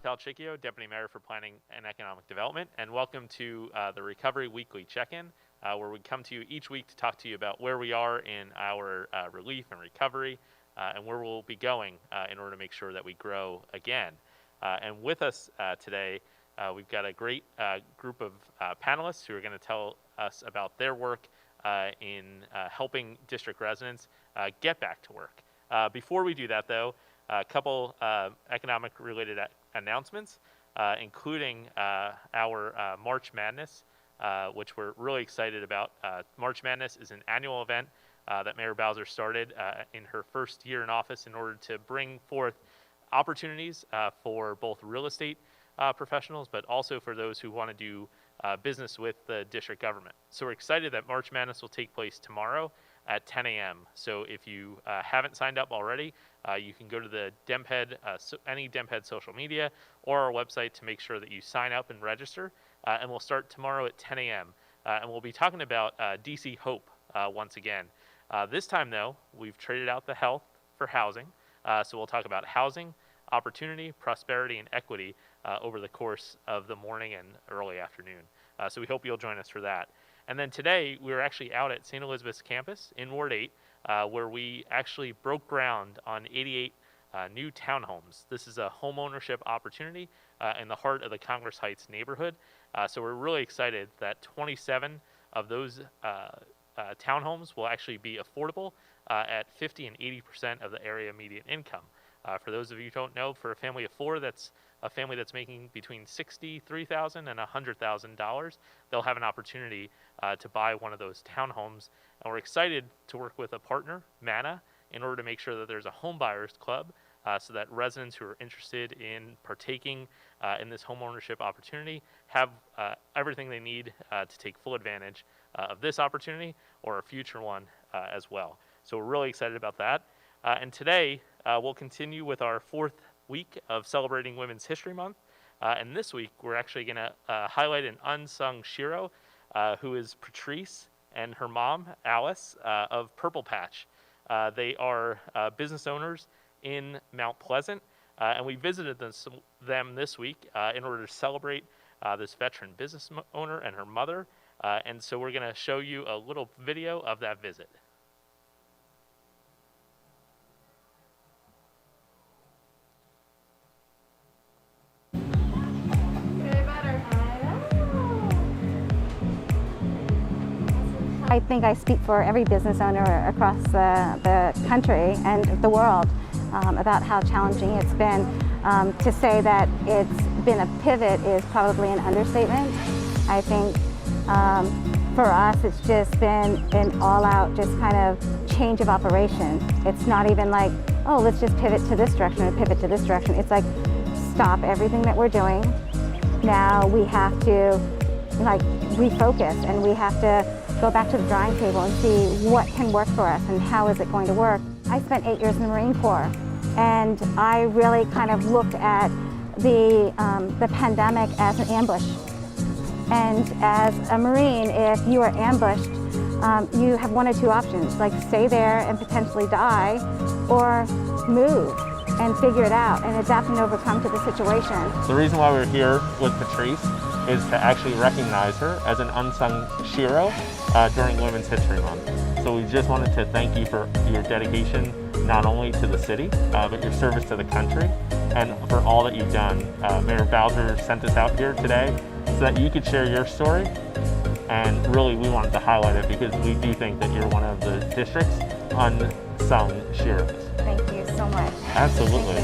Deputy Mayor for Planning and Economic Development, and welcome to the Recovery Weekly Check-In, where we come to you each week to talk to you about where we are in our relief and recovery, and where we'll be going in order to make sure that we grow again. And with us today, we've got a great group of panelists who are going to tell us about their work in helping district residents get back to work. Before we do that, though, a couple economic-related announcements, including our March Madness, which we're really excited about. March Madness is an annual event that Mayor Bowser started in her first year in office in order to bring forth opportunities for both real estate professionals, but also for those who want to do business with the district government. So we're excited that March Madness will take place tomorrow at 10 a.m. So if you haven't signed up already, you can go to the DMPED, any DMPED social media or our website to make sure that you sign up and register. And we'll start tomorrow at 10 a.m. And we'll be talking about DC Hope once again. This time, though, we've traded out the health for housing. So we'll talk about housing, opportunity, prosperity, and equity over the course of the morning and early afternoon. So we hope you'll join us for that. And then today, we were actually out at St. Elizabeth's campus in Ward 8, where we actually broke ground on 88 new townhomes. This is a home ownership opportunity in the heart of the Congress Heights neighborhood. So we're really excited that 27 of those townhomes will actually be affordable at 50 and 80% of the area median income. For those of you who don't know, for a family of four, that's a family that's making between $63,000 and $100,000, they'll have an opportunity to buy one of those townhomes. And we're excited to work with a partner, MANA, in order to make sure that there's a home buyers club so that residents who are interested in partaking in this home ownership opportunity have everything they need to take full advantage of this opportunity or a future one as well. So we're really excited about that. And today, we'll continue with our fourth week of celebrating Women's History Month. And this week, we're actually going to highlight an unsung shero who is Patrice and her mom, Alice, of Purple Patch. They are business owners in Mount Pleasant, and we visited them this week in order to celebrate this veteran business owner and her mother. And so we're going to show you a little video of that visit. I think I speak for every business owner across the country and the world about how challenging it's been. To say that it's been a pivot is probably an understatement. I think for us it's just been an all-out just kind of change of operation. It's not even like, oh, let's just pivot to this direction or pivot to this direction. It's like, stop everything that we're doing. Now we have to like refocus, and we have to go back to the drawing table and see what can work for us and how is it going to work. I spent 8 years in the Marine Corps, and I really kind of looked at the pandemic as an ambush. And as a Marine, if you are ambushed, you have one or two options, like stay there and potentially die, or move and figure it out and adapt and overcome to the situation. The reason why we're here with Patrice is to actually recognize her as an unsung shero during Women's History Month. So we just wanted to thank you for your dedication, not only to the city, but your service to the country, and for all that you've done. Mayor Bowser sent us out here today so that you could share your story, and really we wanted to highlight it because we do think that you're one of the district's unsung sheroes. Thank you so much. Absolutely.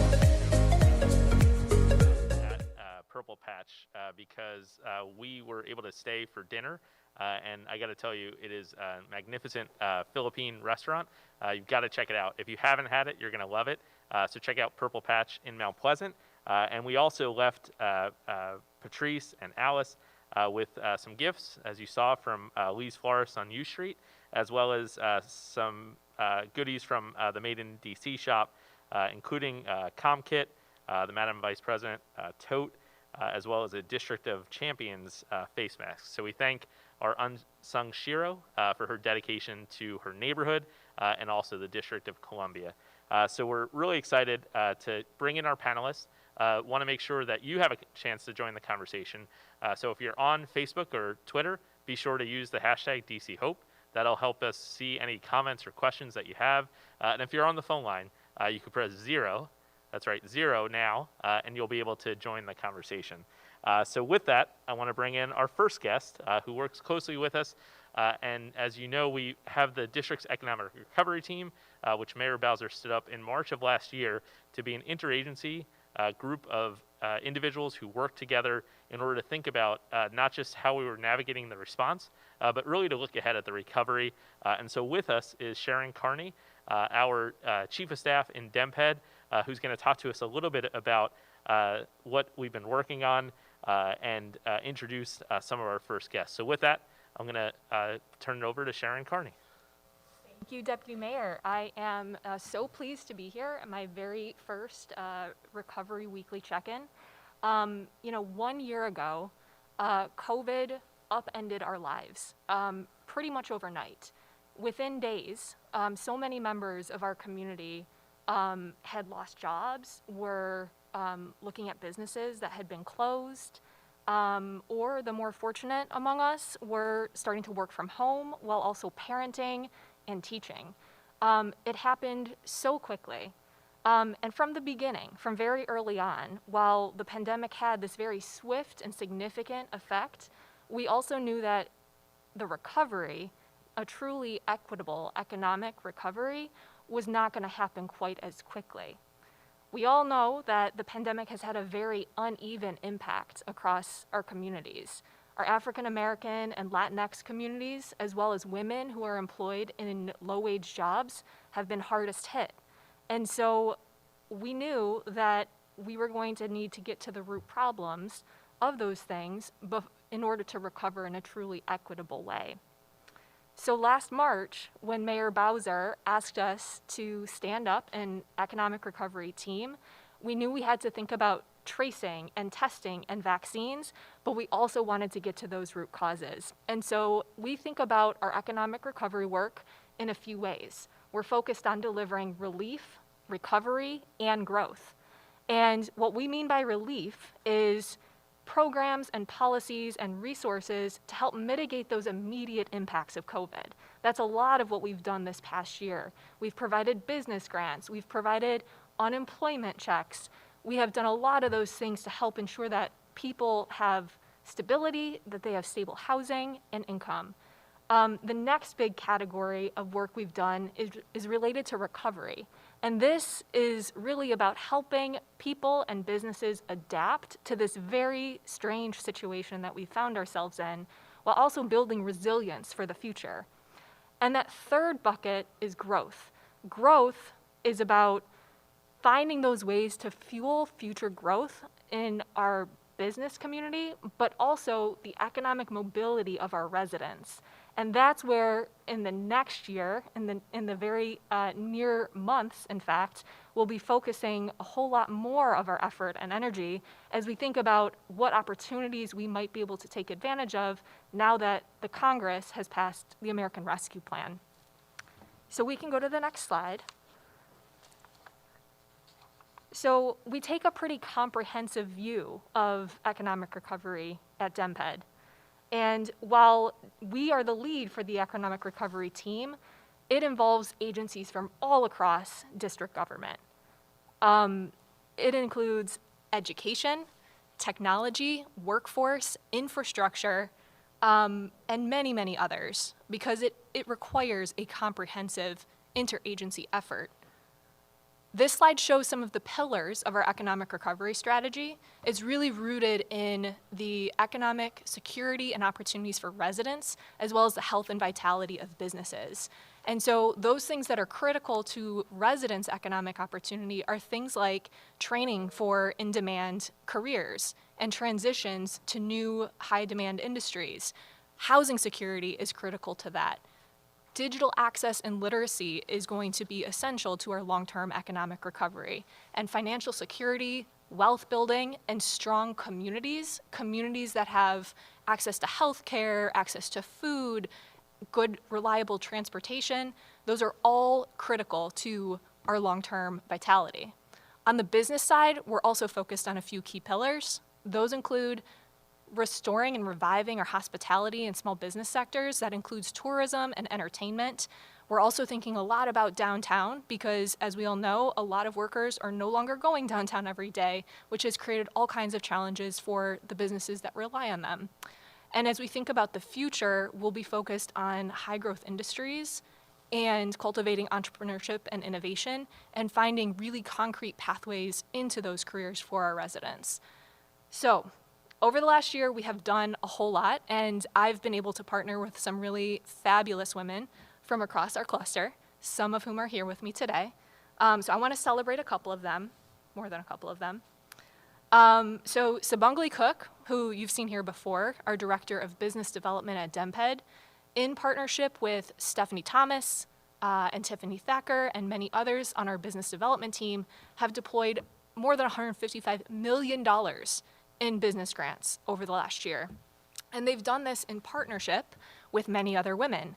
Purple Patch because we were able to stay for dinner, and I got to tell you, it is a magnificent Philippine restaurant. You've got to check it out. If you haven't had it, you're going to love it. So check out Purple Patch in Mount Pleasant. And we also left Patrice and Alice with some gifts, as you saw, from Lee's Florist on U Street, as well as some goodies from the Made in DC shop, including Com Kit, the Madam Vice President tote, as well as a District of Champions face mask. So we thank our unsung shero for her dedication to her neighborhood and also the District of Columbia. So we're really excited to bring in our panelists want to make sure that you have a chance to join the conversation. So if you're on Facebook or Twitter, be sure to use the hashtag DCHope. That'll help us see any comments or questions that you have. And if you're on the phone line, you can press 0. That's right, 0 now, and you'll be able to join the conversation. So with that, I want to bring in our first guest who works closely with us. And as you know, we have the district's economic recovery team, which Mayor Bowser stood up in March of last year to be an interagency group of individuals who work together in order to think about not just how we were navigating the response, but really to look ahead at the recovery. And so with us is Sharon Carney, our Chief of Staff in DMPED, who's going to talk to us a little bit about what we've been working on and introduce some of our first guests. So with that, I'm going to turn it over to Sharon Carney. Thank you, Deputy Mayor. I am so pleased to be here at my very first Recovery Weekly check-in. 1 year ago, COVID upended our lives pretty much overnight. Within days, so many members of our community had lost jobs, were looking at businesses that had been closed, or the more fortunate among us were starting to work from home while also parenting and teaching. It happened so quickly. And from the beginning, from very early on, while the pandemic had this very swift and significant effect, we also knew that the recovery, a truly equitable economic recovery, was not going to happen quite as quickly. We all know that the pandemic has had a very uneven impact across our communities. Our African American and Latinx communities, as well as women who are employed in low-wage jobs, have been hardest hit. And so we knew that we were going to need to get to the root problems of those things in order to recover in a truly equitable way. So last March, when Mayor Bowser asked us to stand up an economic recovery team, we knew we had to think about tracing and testing and vaccines, but we also wanted to get to those root causes. And so we think about our economic recovery work in a few ways. We're focused on delivering relief, recovery, and growth. And what we mean by relief is programs and policies and resources to help mitigate those immediate impacts of COVID. That's a lot of what we've done this past year. We've provided business grants, we've provided unemployment checks. We have done a lot of those things to help ensure that people have stability, that they have stable housing and income. The next big category of work we've done is related to recovery. And this is really about helping people and businesses adapt to this very strange situation that we found ourselves in, while also building resilience for the future. And that third bucket is growth. Growth is about finding those ways to fuel future growth in our business community, but also the economic mobility of our residents. And that's where in the next year, in the very near months, in fact, we'll be focusing a whole lot more of our effort and energy as we think about what opportunities we might be able to take advantage of now that the Congress has passed the American Rescue Plan. So we can go to the next slide. So we take a pretty comprehensive view of economic recovery at DMPED. And while we are the lead for the economic recovery team, it involves agencies from all across district government. It includes education, technology, workforce, infrastructure, and many, many others, because it requires a comprehensive interagency effort. This slide shows some of the pillars of our economic recovery strategy. It's really rooted in the economic security and opportunities for residents, as well as the health and vitality of businesses. And so those things that are critical to residents' economic opportunity are things like training for in-demand careers and transitions to new high-demand industries. Housing security is critical to that. Digital access and literacy is going to be essential to our long-term economic recovery. And financial security, wealth building, and strong communities that have access to healthcare, access to food, good, reliable transportation, those are all critical to our long-term vitality. On the business side, we're also focused on a few key pillars. Those include restoring and reviving our hospitality and small business sectors. That includes tourism and entertainment. We're also thinking a lot about downtown because, as we all know, a lot of workers are no longer going downtown every day, which has created all kinds of challenges for the businesses that rely on them. And as we think about the future, we'll be focused on high growth industries and cultivating entrepreneurship and innovation and finding really concrete pathways into those careers for our residents. So, over the last year, we have done a whole lot, and I've been able to partner with some really fabulous women from across our cluster, some of whom are here with me today. So I want to celebrate a couple of them, more than a couple of them. So Sabangli Cook, who you've seen here before, our Director of Business Development at DMPED, in partnership with Stephanie Thomas and Tiffany Thacker and many others on our business development team, have deployed more than $155 million in business grants over the last year. And they've done this in partnership with many other women.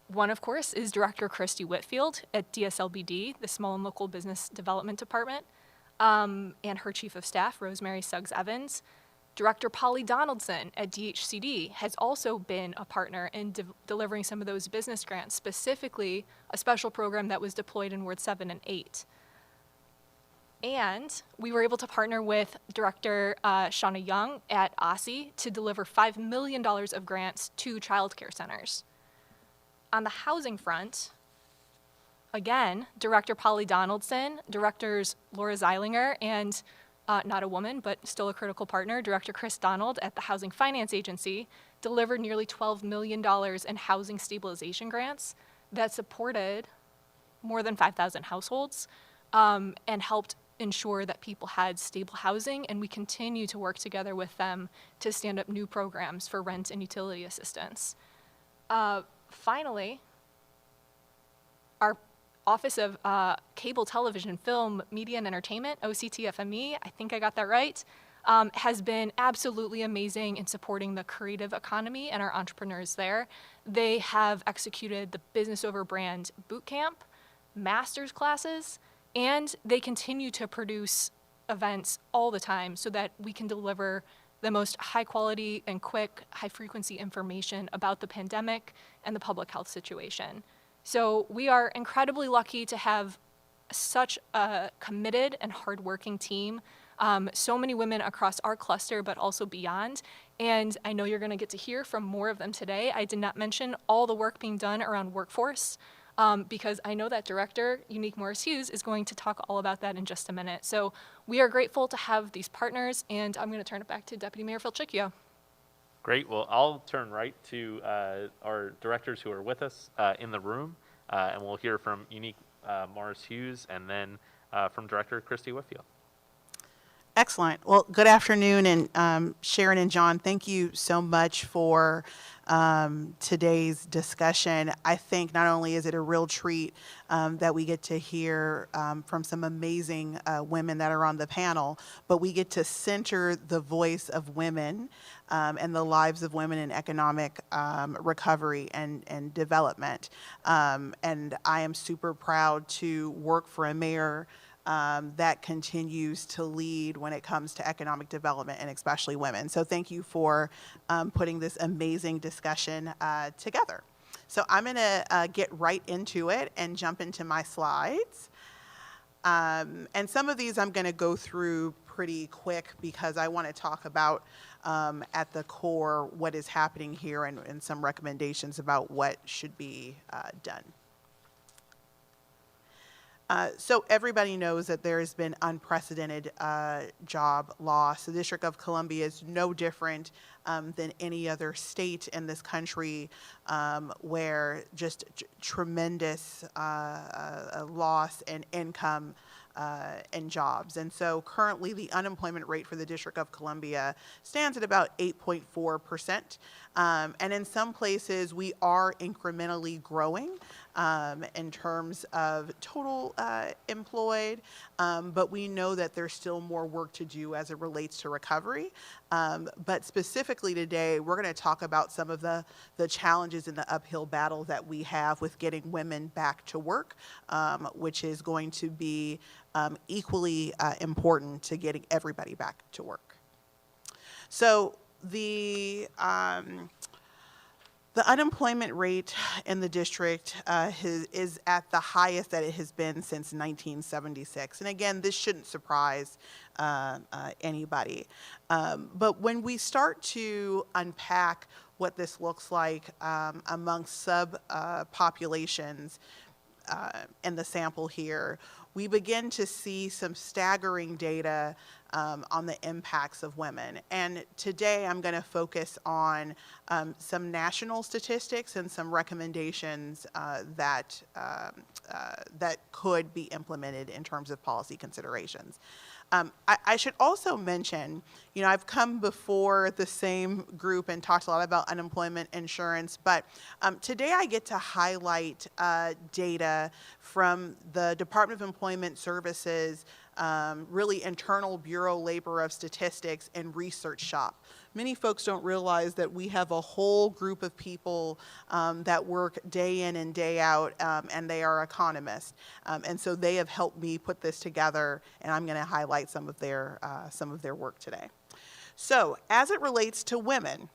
One, of course, is Director Christy Whitfield at DSLBD, the Small and Local Business Development Department, and her Chief of Staff, Rosemary Suggs-Evans. Director Polly Donaldson at DHCD has also been a partner in delivering some of those business grants, specifically a special program that was deployed in Ward 7 and 8. And we were able to partner with Director Shauna Young at OSSI to deliver $5 million of grants to child care centers. On the housing front, again, Director Polly Donaldson, Directors Laura Zeilinger, and not a woman, but still a critical partner, Director Chris Donald at the Housing Finance Agency, delivered nearly $12 million in housing stabilization grants that supported more than 5,000 households and helped ensure that people had stable housing, and we continue to work together with them to stand up new programs for rent and utility assistance. Finally, our Office of Cable Television, Film, Media, and Entertainment, OCTFME, I think I got that right, has been absolutely amazing in supporting the creative economy and our entrepreneurs there. They have executed the Business Over Brand Bootcamp, master's classes, and they continue to produce events all the time so that we can deliver the most high quality and quick, high frequency information about the pandemic and the public health situation. So we are incredibly lucky to have such a committed and hardworking team, so many women across our cluster, but also beyond. And I know you're gonna get to hear from more of them today. I did not mention all the work being done around workforce, because I know that Director Unique Morris-Hughes is going to talk all about that in just a minute. So we are grateful to have these partners, and I'm going to turn it back to Deputy Mayor Filchicchio. Great. Well, I'll turn right to our directors who are with us in the room, and we'll hear from Unique Morris-Hughes and then from Director Christy Whitfield. Excellent. Well, good afternoon, and Sharon and John, thank you so much for today's discussion. I think not only is it a real treat that we get to hear from some amazing women that are on the panel, but we get to center the voice of women and the lives of women in economic recovery and development. And I am super proud to work for a mayor that continues to lead when it comes to economic development and especially women. So thank you for putting this amazing discussion together. So I'm gonna get right into it and jump into my slides. And some of these I'm gonna go through pretty quick because I wanna talk about at the core what is happening here and some recommendations about what should be done. So everybody knows that there has been unprecedented job loss. The District of Columbia is no different than any other state in this country where just tremendous loss in income and jobs. And so currently the unemployment rate for the District of Columbia stands at about 8.4%. And in some places we are incrementally growing in terms of total employed, but we know that there's still more work to do as it relates to recovery. But specifically today, we're going to talk about some of the challenges in the uphill battle that we have with getting women back to work, which is going to be equally important to getting everybody back to work. So the unemployment rate in the district is at the highest that it has been since 1976. And again, this shouldn't surprise anybody. But when we start to unpack what this looks like amongst subpopulations in the sample here, we begin to see some staggering data on the impacts of women. And today I'm going to focus on some national statistics and some recommendations that could be implemented in terms of policy considerations. I should also mention, I've come before the same group and talked a lot about unemployment insurance, but today I get to highlight data from the Department of Employment Services, really internal Bureau Labor of Statistics and research shop. Many folks don't realize that we have a whole group of people that work day in and day out, and they are economists. And so they have helped me put this together, and I'm going to highlight some of their work today. So as it relates to women,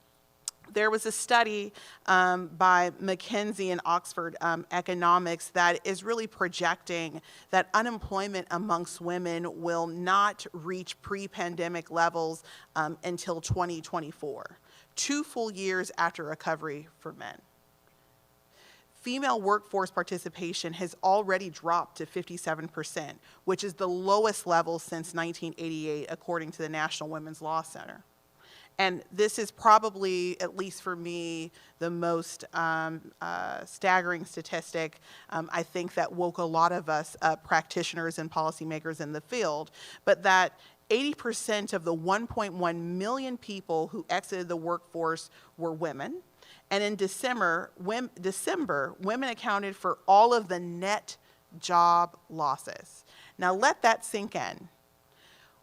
there was a study by McKinsey and Oxford Economics that is really projecting that unemployment amongst women will not reach pre-pandemic levels until 2024, 2 full years after recovery for men. Female workforce participation has already dropped to 57%, which is the lowest level since 1988, according to the National Women's Law Center. And this is probably, at least for me, the most staggering statistic, I think, that woke a lot of us up, practitioners and policymakers in the field, but that 80% of the 1.1 million people who exited the workforce were women. And in December, women accounted for all of the net job losses. Now let that sink in.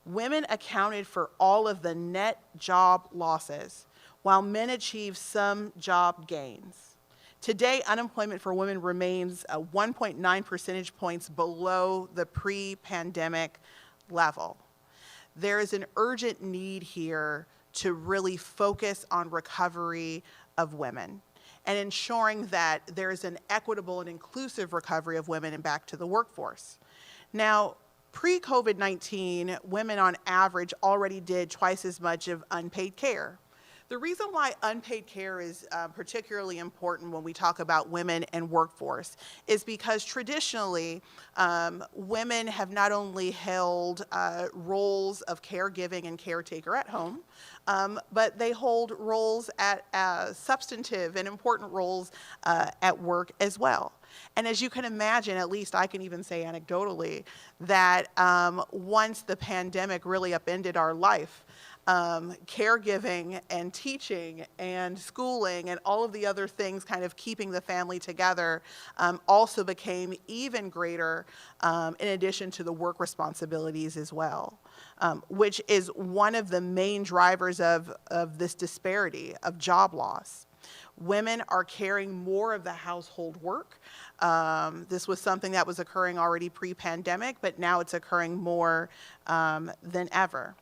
Women accounted for all of the net job losses, while men achieved some job gains. Today, unemployment for women remains 1.9 percentage points below the pre-pandemic level. There is an urgent need here to really focus on recovery of women and ensuring that there is an equitable and inclusive recovery of women and back to the workforce. Now, pre-COVID-19, women on average already did twice as much of unpaid care. The reason why unpaid care is particularly important when we talk about women and workforce is because traditionally, women have not only held roles of caregiving and caretaker at home, but they hold roles at substantive and important roles at work as well. And as you can imagine, at least I can even say anecdotally, that once the pandemic really upended our life, caregiving and teaching and schooling and all of the other things kind of keeping the family together also became even greater in addition to the work responsibilities as well, which is one of the main drivers of this disparity of job loss. Women are carrying more of the household work. This was something that was occurring already pre-pandemic, but now it's occurring more than ever.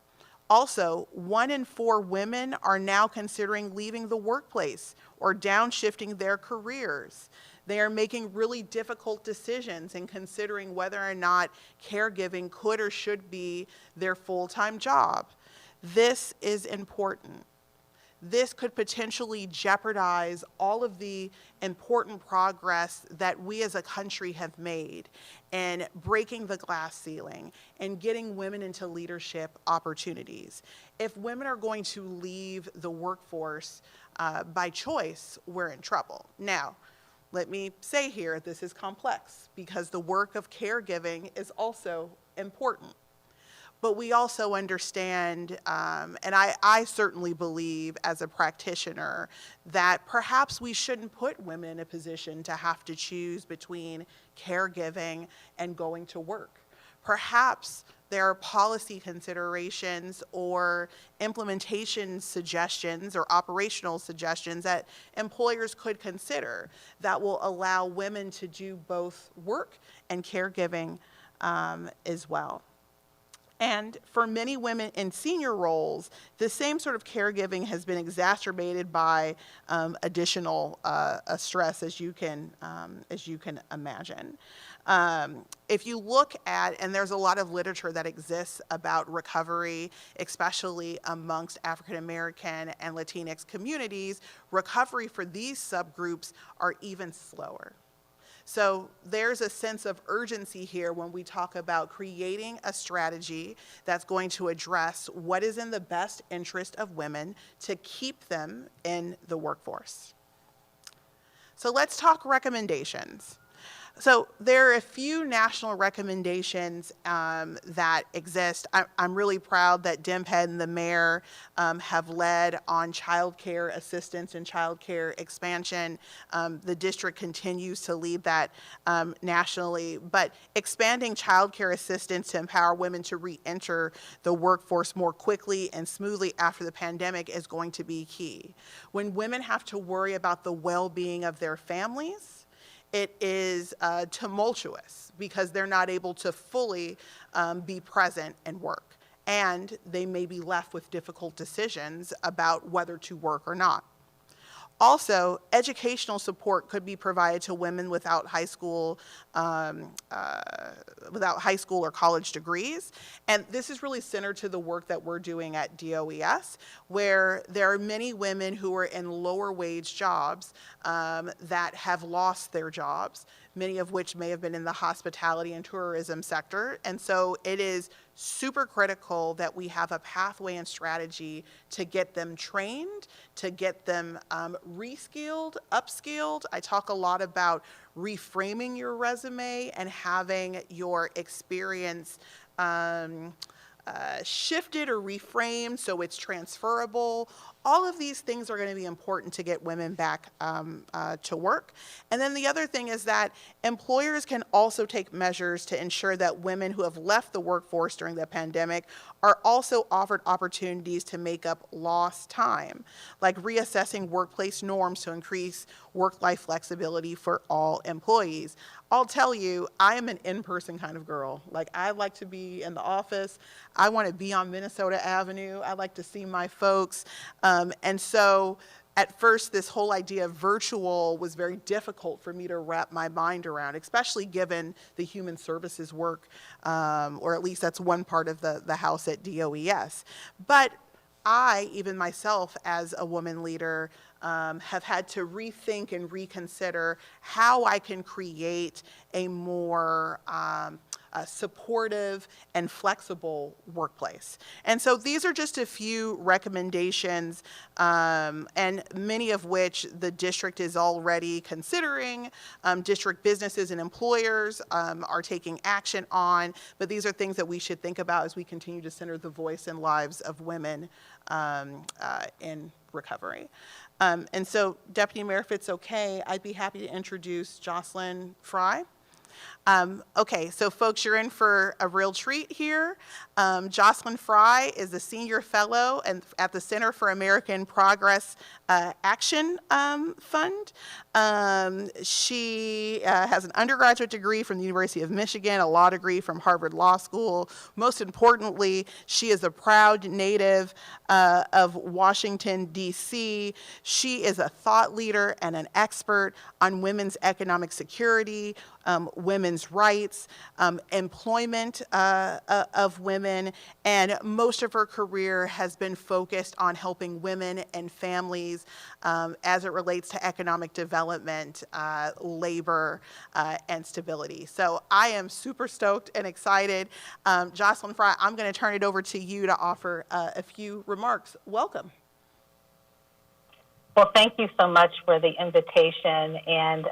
Also, 1 in 4 women are now considering leaving the workplace or downshifting their careers. They are making really difficult decisions and considering whether or not caregiving could or should be their full-time job. This is important. This could potentially jeopardize all of the important progress that we as a country have made in breaking the glass ceiling and getting women into leadership opportunities. If women are going to leave the workforce by choice, we're in trouble. Now, let me say here, this is complex because the work of caregiving is also important. But we also understand, and I certainly believe as a practitioner, that perhaps we shouldn't put women in a position to have to choose between caregiving and going to work. Perhaps there are policy considerations or implementation suggestions or operational suggestions that employers could consider that will allow women to do both work and caregiving as well. And for many women in senior roles, the same sort of caregiving has been exacerbated by additional stress, as you can imagine. If you look at, and there's a lot of literature that exists about recovery, especially amongst African American and Latinx communities, recovery for these subgroups are even slower. So there's a sense of urgency here when we talk about creating a strategy that's going to address what is in the best interest of women to keep them in the workforce. So let's talk recommendations. So there are a few national recommendations that exist. I'm really proud that DMPED and the mayor have led on child care assistance and child care expansion. The district continues to lead that nationally, but expanding child care assistance to empower women to re-enter the workforce more quickly and smoothly after the pandemic is going to be key. When women have to worry about the well-being of their families, it is tumultuous because they're not able to fully be present and work. And they may be left with difficult decisions about whether to work or not. Also, educational support could be provided to women without high school or college degrees. And this is really centered to the work that we're doing at DOES, where there are many women who are in lower wage jobs that have lost their jobs, many of which may have been in the hospitality and tourism sector. And so it is super critical that we have a pathway and strategy to get them trained, to get them reskilled, upskilled. I talk a lot about reframing your resume and having your experience shifted or reframed so it's transferable. All of these things are going to be important to get women back to work. And then the other thing is that employers can also take measures to ensure that women who have left the workforce during the pandemic are also offered opportunities to make up lost time, like reassessing workplace norms to increase work-life flexibility for all employees. I'll tell you, I am an in-person kind of girl. Like, I like to be in the office. I want to be on Minnesota Avenue. I like to see my folks. And so at first, this whole idea of virtual was very difficult for me to wrap my mind around, especially given the human services work, or at least that's one part of the house at DOES. But I, even myself as a woman leader, have had to rethink and reconsider how I can create a more supportive and flexible workplace. And so these are just a few recommendations, and many of which the district is already considering. District businesses and employers are taking action on, but these are things that we should think about as we continue to center the voice and lives of women in recovery. And so, Deputy Mayor, if it's okay, I'd be happy to introduce Jocelyn Fry. Okay, so folks, you're in for a real treat here. Jocelyn Fry is a senior fellow at the Center for American Progress Action Fund. She has an undergraduate degree from the University of Michigan, a law degree from Harvard Law School. Most importantly, she is a proud native of Washington, D.C. She is a thought leader and an expert on women's economic security, women's rights, employment of women, and most of her career has been focused on helping women and families as it relates to economic development, labor, and stability. So I am super stoked and excited. Jocelyn Fry, I'm going to turn it over to you to offer a few remarks. Welcome. Well, thank you so much for the invitation, and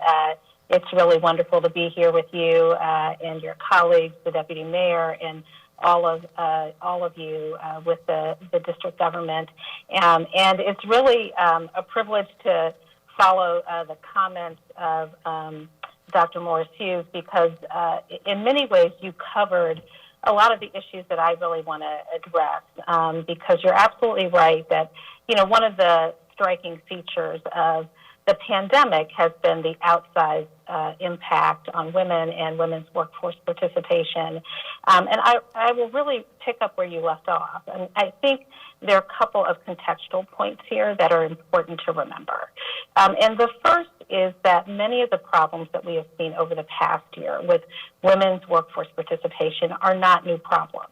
it's really wonderful to be here with you and your colleagues, the Deputy Mayor, and all of you with the district government. And it's really a privilege to follow the comments of Dr. Morris Hughes, because in many ways you covered a lot of the issues that I really want to address, because you're absolutely right that, you know, one of the striking features of the pandemic has been the outsized impact on women and women's workforce participation. And I will really pick up where you left off. And I think there are a couple of contextual points here that are important to remember. And the first is that many of the problems that we have seen over the past year with women's workforce participation are not new problems.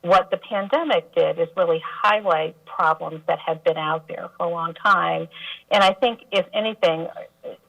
What the pandemic did is really highlight problems that had been out there for a long time. And I think, if anything,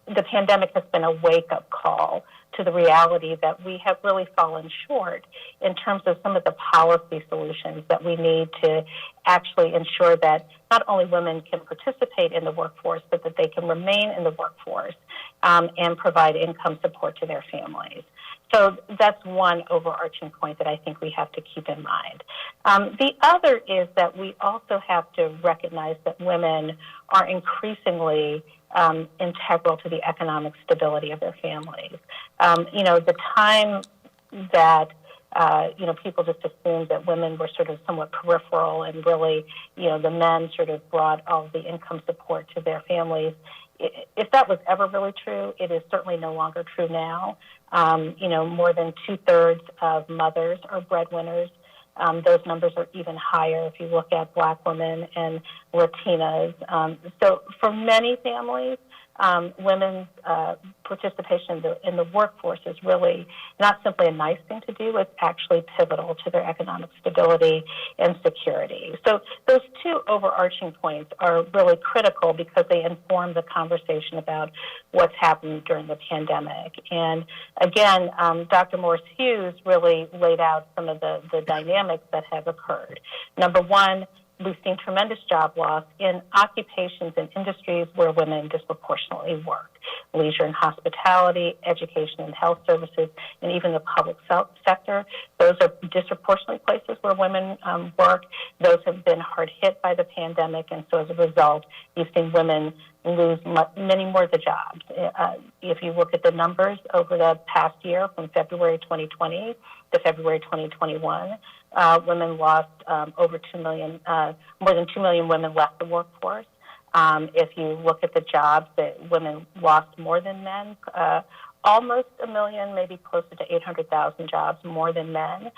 the pandemic has been a wake-up call to the reality that we have really fallen short in terms of some of the policy solutions that we need to actually ensure that not only women can participate in the workforce, but that they can remain in the workforce and provide income support to their families. So that's one overarching point that I think we have to keep in mind. The other is that we also have to recognize that women are increasingly integral to the economic stability of their families. The time that people just assumed that women were sort of somewhat peripheral and really, the men sort of brought all of the income support to their families. If that was ever really true, it is certainly no longer true now. More than 2/3 of mothers are breadwinners. Those numbers are even higher if you look at Black women and Latinas. So for many families, women's participation in the workforce is really not simply a nice thing to do, it's actually pivotal to their economic stability and security. So those two overarching points are really critical because they inform the conversation about what's happened during the pandemic. And again, Dr. Morris Hughes really laid out some of the dynamics that have occurred. Number one, we've seen tremendous job loss in occupations and industries where women disproportionately work. Leisure and hospitality, education and health services, and even the public sector. Those are disproportionately places where women work. Those have been hard hit by the pandemic, and so as a result, you've seen women lose many more of the jobs. If you look at the numbers over the past year, from February 2020 to February 2021, women lost over 2 million, more than 2 million women left the workforce. If you look at the jobs that women lost more than men, almost 1 million, maybe closer to 800,000 jobs more than men.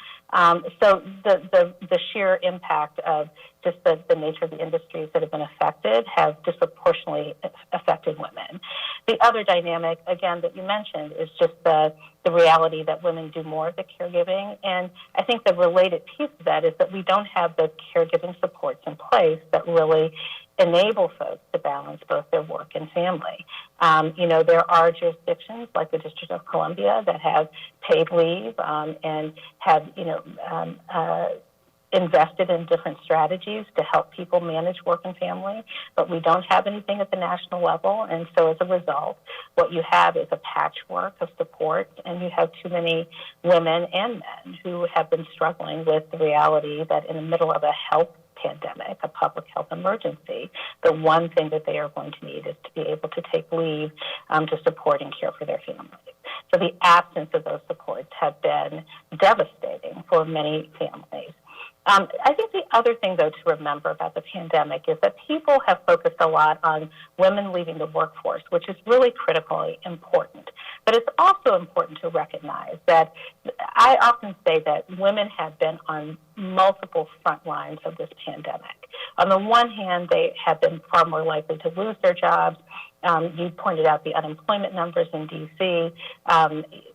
So the sheer impact of just the nature of the industries that have been affected have disproportionately affected women. The other dynamic, again, that you mentioned is just the reality that women do more of the caregiving. And I think the related piece of that is that we don't have the caregiving supports in place that really enable folks to balance both their work and family. There are jurisdictions like the District of Columbia that have paid leave and have, invested in different strategies to help people manage work and family, but we don't have anything at the national level. And so as a result, what you have is a patchwork of support, and you have too many women and men who have been struggling with the reality that in the middle of a health pandemic, a public health emergency, the one thing that they are going to need is to be able to take leave to support and care for their families. So the absence of those supports have been devastating for many families. I think the other thing, though, to remember about the pandemic is that people have focused a lot on women leaving the workforce, which is really critically important. But it's also important to recognize that I often say that women have been on multiple front lines of this pandemic. On the one hand, they have been far more likely to lose their jobs. You pointed out the unemployment numbers in D.C.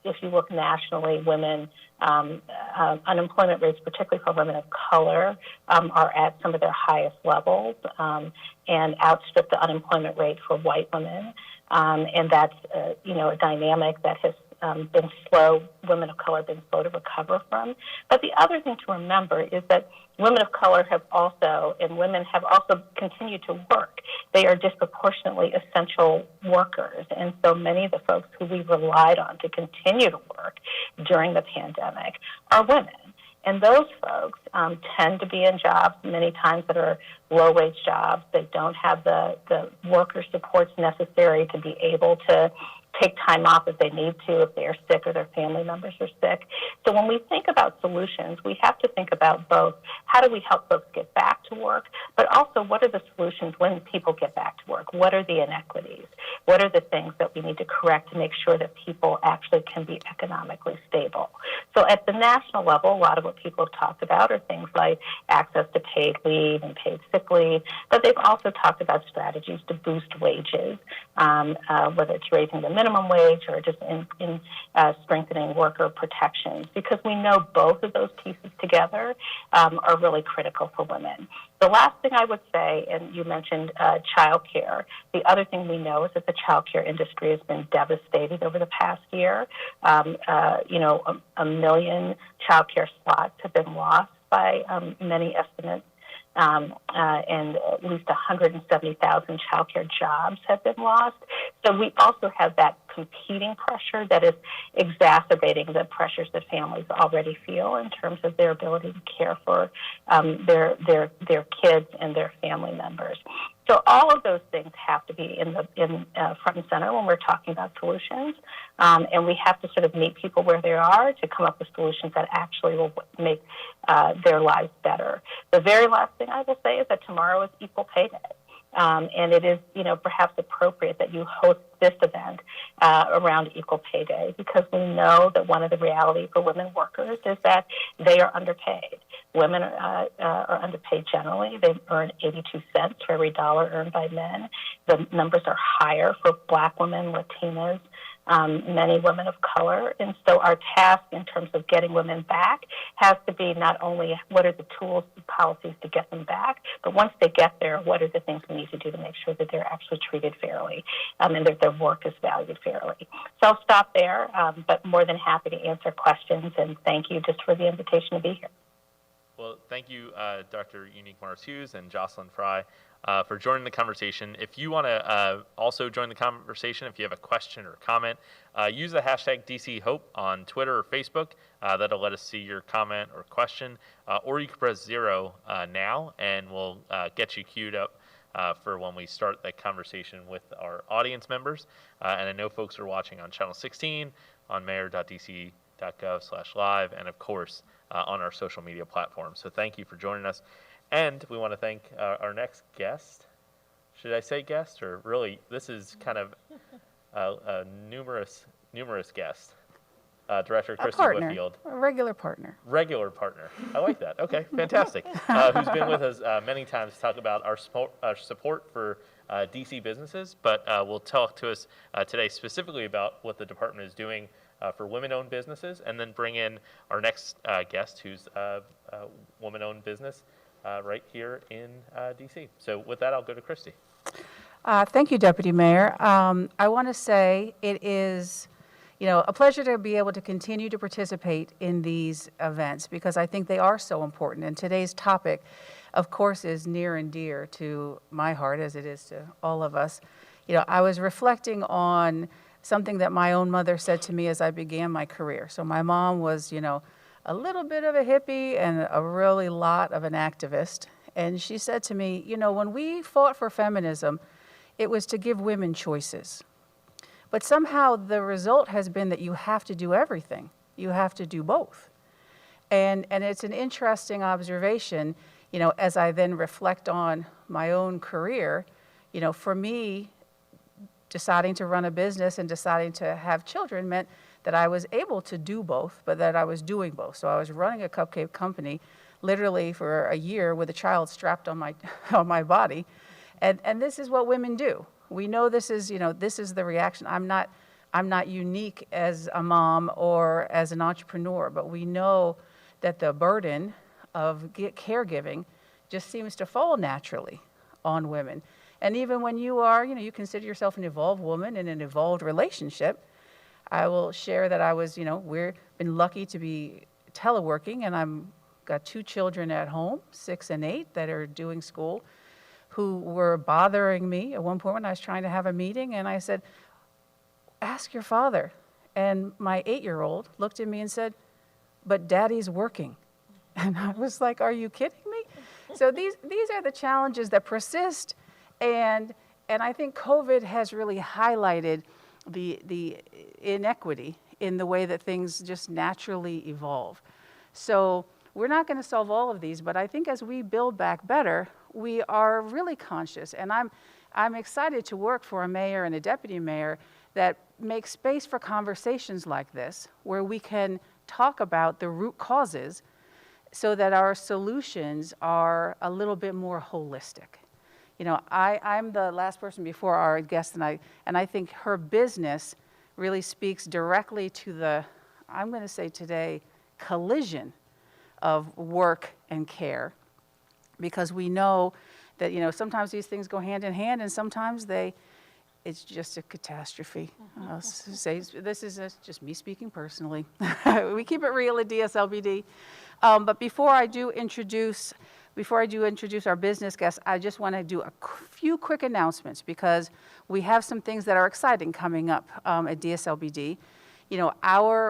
If you look nationally, women unemployment rates, particularly for women of color, are at some of their highest levels and outstrip the unemployment rate for white women. And that's, a dynamic that has been slow, women of color have been slow to recover from. But the other thing to remember is that women of color have also continued to work. They are disproportionately essential workers. And so many of the folks who we relied on to continue to work during the pandemic are women. And those folks tend to be in jobs many times that are low-wage jobs. They don't have the worker supports necessary to be able to take time off if they need to, if they are sick or their family members are sick. So when we think about solutions, we have to think about both how do we help folks get back to work, but also what are the solutions when people get back to work? What are the inequities? What are the things that we need to correct to make sure that people actually can be economically stable? So at the national level, a lot of what people have talked about are things like access to paid leave and paid sick leave, but they've also talked about strategies to boost wages, whether it's raising the minimum wage or just in strengthening worker protections, because we know both of those pieces together are really critical for women. The last thing I would say, and you mentioned child care, the other thing we know is that the child care industry has been devastated over the past year. A million child care slots have been lost by many estimates. And at least 170,000 child care jobs have been lost. So we also have that competing pressure that is exacerbating the pressures that families already feel in terms of their ability to care for their kids and their family members. So all of those things have to be in front and center when we're talking about solutions, and we have to sort of meet people where they are to come up with solutions that actually will make their lives better. The very last thing I will say is that tomorrow is Equal Pay Day. And it is, perhaps appropriate that you host this event around Equal Pay Day, because we know that one of the realities for women workers is that they are underpaid. Women are underpaid generally. They earn 82 cents for every dollar earned by men. The numbers are higher for Black women, Latinas, many women of color. And so our task in terms of getting women back has to be not only what are the tools and policies to get them back, but once they get there, what are the things we need to do to make sure that they're actually treated fairly and that their work is valued fairly. So I'll stop there, but more than happy to answer questions, and thank you just for the invitation to be here. Well, thank you, Dr. Unique Morris-Hughes and Jocelyn Fry, for joining the conversation. If you want to also join the conversation, if you have a question or comment, use the hashtag DCHope on Twitter or Facebook. That'll let us see your comment or question. Or you can press 0 now, and we'll get you queued up for when we start that conversation with our audience members. And I know folks are watching on Channel 16, on Mayor.dc.gov/live, and of course, on our social media platforms. So thank you for joining us. And we want to thank our next guest. Should I say guest, or really, this is kind of a numerous guest. Director Christy Whitfield. A regular partner. Regular partner. I like that. Okay, fantastic. Who's been with us many times to talk about our support for DC businesses, but will talk to us today specifically about what the department is doing for women-owned businesses, and then bring in our next guest, who's a woman-owned business right here in DC. So with that, I'll go to Christy. Thank you, Deputy Mayor. I want to say it is, a pleasure to be able to continue to participate in these events, because I think they are so important. And today's topic, of course, is near and dear to my heart, as it is to all of us. I was reflecting on something that my own mother said to me as I began my career. So my mom was, a little bit of a hippie and a really lot of an activist. And she said to me, when we fought for feminism, it was to give women choices. But somehow the result has been that you have to do everything. You have to do both. And it's an interesting observation, as I then reflect on my own career, for me, deciding to run a business and deciding to have children meant that I was able to do both, but that I was doing both. So I was running a cupcake company literally for a year with a child strapped on my body. And this is what women do. We know this is the reaction. I'm not unique as a mom or as an entrepreneur, but we know that the burden of caregiving just seems to fall naturally on women. And even when you are, you consider yourself an evolved woman in an evolved relationship, I will share that I was, we've been lucky to be teleworking, and I'm got 2 children at home, 6 and 8, that are doing school, who were bothering me at one point when I was trying to have a meeting, and I said, ask your father. And my 8-year-old looked at me and said, but Daddy's working. And I was like, are you kidding me? So these are the challenges that persist. And I think COVID has really highlighted the inequity in the way that things just naturally evolve. So we're not going to solve all of these, but I think as we build back better, we are really conscious. And I'm excited to work for a mayor and a deputy mayor that make space for conversations like this, where we can talk about the root causes so that our solutions are a little bit more holistic. You know, I'm the last person before our guest, and I think her business really speaks directly to the, I'm going to say today, collision of work and care, because we know that, you know, sometimes these things go hand in hand, and sometimes it's just a catastrophe. I'll say this is just me speaking personally. We keep it real at DSLBD. But before I do introduce our business guests, I just want to do a few quick announcements, because we have some things that are exciting coming up at DSLBD. You know,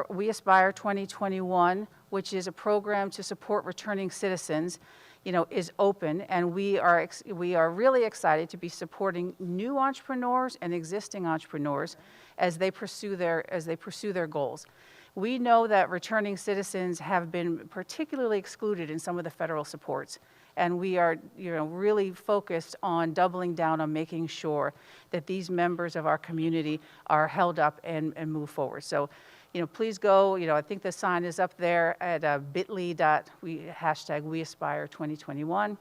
We Aspire 2021, which is a program to support returning citizens, you know, is open, and we are really excited to be supporting new entrepreneurs and existing entrepreneurs as they pursue their goals. We know that returning citizens have been particularly excluded in some of the federal supports, and we are, you know, really focused on doubling down on making sure that these members of our community are held up and move forward. So, you know, please go, you know, I think the sign is up there at bit.ly/WeAspire2021.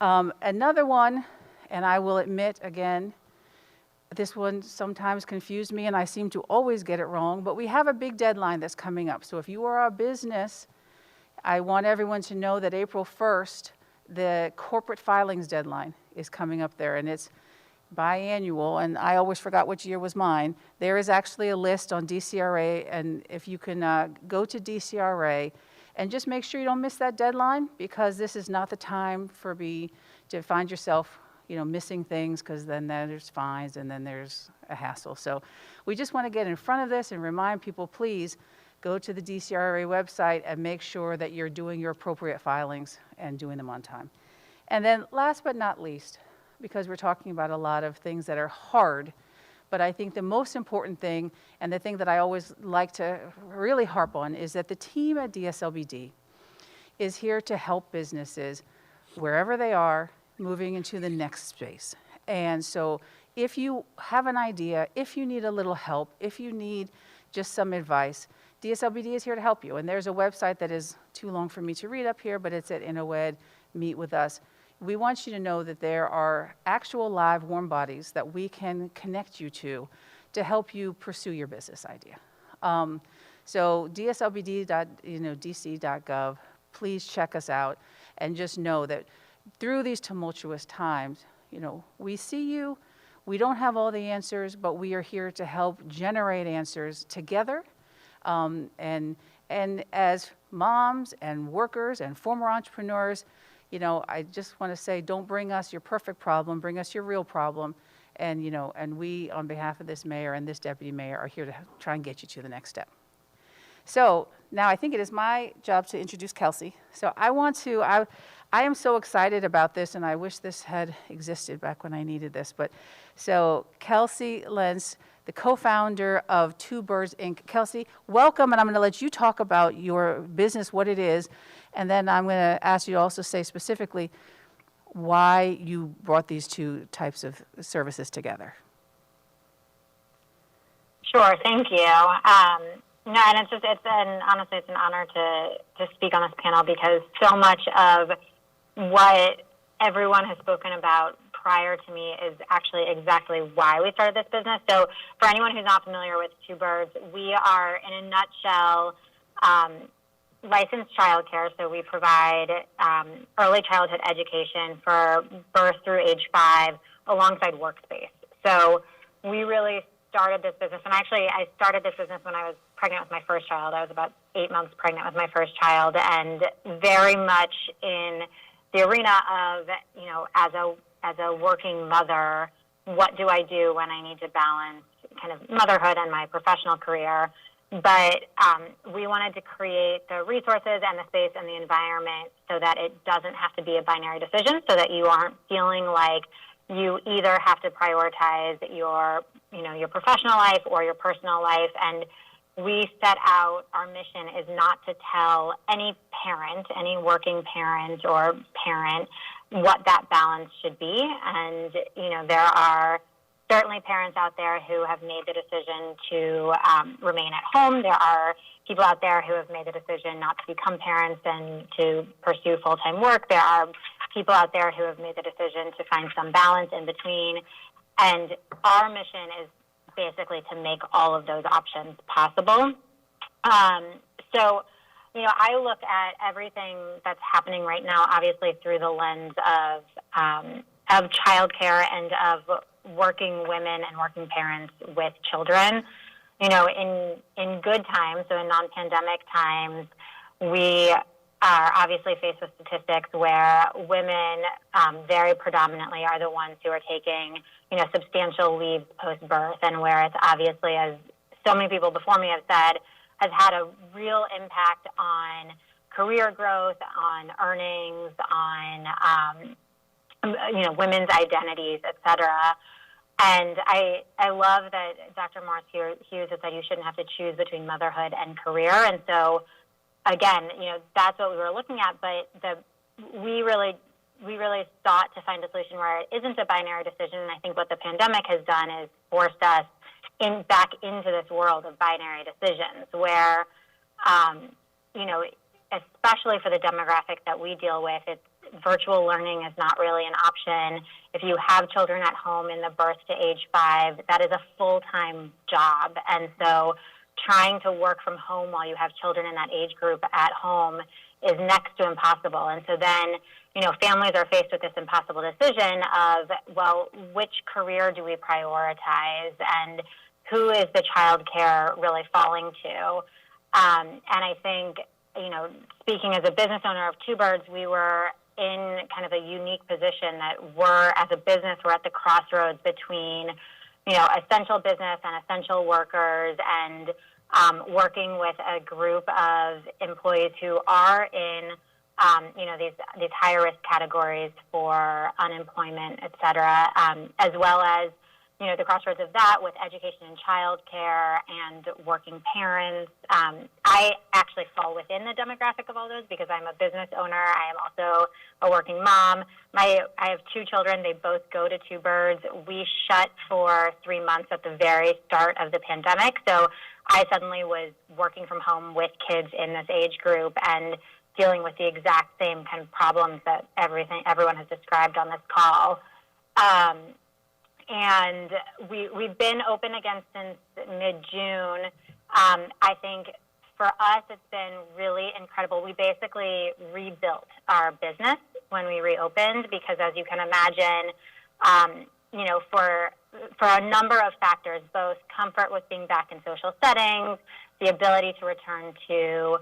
Another one, and I will admit again, this one sometimes confused me and I seem to always get it wrong, but we have a big deadline that's coming up. So if you are a business, I want everyone to know that April 1st, the corporate filings deadline is coming up there, and it's biannual, and I always forgot which year was mine. There is actually a list on DCRA, and if you can go to DCRA and just make sure you don't miss that deadline, because this is not the time to find yourself, you know, missing things, because then there's fines and then there's a hassle. So we just want to get in front of this and remind people, please go to the DCRA website and make sure that you're doing your appropriate filings and doing them on time. And then last but not least, because we're talking about a lot of things that are hard, but I think the most important thing, and the thing that I always like to really harp on, is that the team at DSLBD is here to help businesses wherever they are moving into the next space. And so if you have an idea, if you need a little help, if you need just some advice, DSLBD is here to help you. And there's a website that is too long for me to read up here, but it's at InnoEd, Meet With Us. We want you to know that there are actual live warm bodies that we can connect you to help you pursue your business idea. So DSLBD.dc.gov, please check us out, and just know that through these tumultuous times, you know, we see you, we don't have all the answers, but we are here to help generate answers together. And as moms and workers and former entrepreneurs, you know, I just want to say, don't bring us your perfect problem, bring us your real problem. And, you know, and we, on behalf of this mayor and this deputy mayor, are here to try and get you to the next step. So now I think it is my job to introduce Kelsey. So I am so excited about this, and I wish this had existed back when I needed this. But so Kelsey Lentz, the co-founder of Two Birds Inc. Kelsey, welcome, and I'm going to let you talk about your business, what it is, and then I'm going to ask you to also say specifically why you brought these two types of services together. Sure, thank you. No, and honestly, it's an honor to speak on this panel, because so much of what everyone has spoken about prior to me is actually exactly why we started this business. So for anyone who's not familiar with Two Birds, we are, in a nutshell, licensed childcare. So we provide early childhood education for birth through age 5 alongside workspace. So we really started this business, and actually I started this business when I was pregnant with my first child. I was about 8 months pregnant with my first child, and very much in the arena of, you know, as a working mother, what do I do when I need to balance kind of motherhood and my professional career? But we wanted to create the resources and the space and the environment so that it doesn't have to be a binary decision, so that you aren't feeling like you either have to prioritize your your professional life or your personal life. And we set out, our mission is not to tell any parent, any working parent or parent, what that balance should be. And, there are certainly parents out there who have made the decision to remain at home. There are people out there who have made the decision not to become parents and to pursue full-time work. There are people out there who have made the decision to find some balance in between. And our mission is basically to make all of those options possible. So, I look at everything that's happening right now, obviously through the lens of childcare and of working women and working parents with children. In good times, so in non-pandemic times, we are obviously faced with statistics where women very predominantly are the ones who are taking, substantial leaves post-birth, and where it's obviously, as so many people before me have said, has had a real impact on career growth, on earnings, on, women's identities, et cetera. And I love that Dr. Morris Hughes has said you shouldn't have to choose between motherhood and career. And so, again, that's what we were looking at. But we really sought to find a solution where it isn't a binary decision. And I think what the pandemic has done is forced us back into this world of binary decisions, where, especially for the demographic that we deal with, virtual learning is not really an option. If you have children at home in the birth to age 5, that is a full-time job. And so trying to work from home while you have children in that age group at home is next to impossible. And so then, families are faced with this impossible decision of, well, which career do we prioritize and who is the child care really falling to? And I think, speaking as a business owner of Two Birds, we were in kind of a unique position that as a business, we're at the crossroads between, essential business and essential workers, and working with a group of employees who are in, these higher risk categories for unemployment, et cetera, as well as, the crossroads of that with education and childcare and working parents. I actually fall within the demographic of all those because I'm a business owner. I am also a working mom. I have 2 children. They both go to Two Birds. We shut for 3 months at the very start of the pandemic. So I suddenly was working from home with kids in this age group and dealing with the exact same kind of problems that everyone has described on this call. And we've been open again since mid-June. I think for us, it's been really incredible. We basically rebuilt our business when we reopened because, as you can imagine, for a number of factors, both comfort with being back in social settings, the ability to return to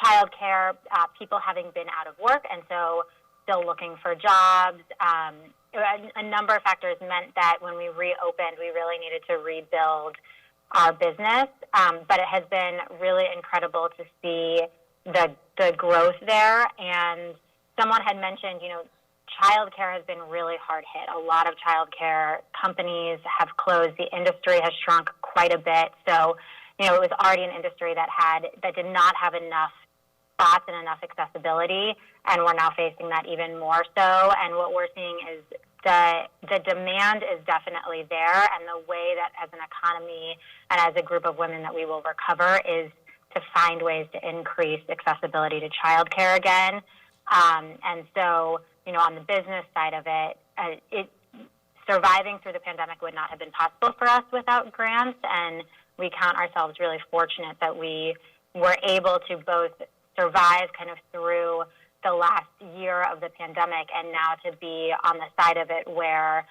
childcare, people having been out of work and so still looking for jobs. A number of factors meant that when we reopened, we really needed to rebuild our business. But it has been really incredible to see the growth there. And someone had mentioned, childcare has been really hard hit. A lot of childcare companies have closed. The industry has shrunk quite a bit. So, it was already an industry that did not have enough spots and enough accessibility, and we're now facing that even more so. And what we're seeing is the demand is definitely there, and the way that as an economy and as a group of women that we will recover is to find ways to increase accessibility to childcare again. And so, on the business side of it, surviving through the pandemic would not have been possible for us without grants, and we count ourselves really fortunate that we were able to both survive kind of through the last year of the pandemic and now to be on the side of it where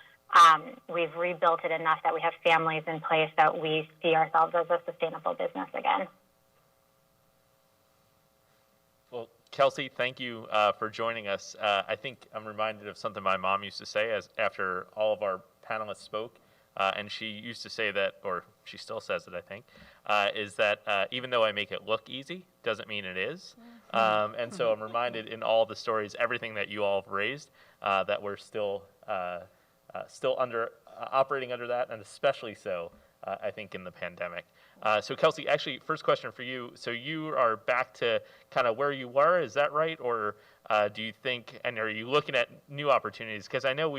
we've rebuilt it enough that we have families in place that we see ourselves as a sustainable business again. Well, Kelsey, thank you for joining us. I think I'm reminded of something my mom used to say after all of our panelists spoke. And she used to say that, or she still says it, I think, is that even though I make it look easy, doesn't mean it is. And so I'm reminded in all the stories, everything that you all have raised, that we're still operating under that, and especially so I think, in the pandemic. So Kelsey, actually, first question for you. So you are back to kind of where you were, is that right? Or do you think, and are you looking at new opportunities? Because I know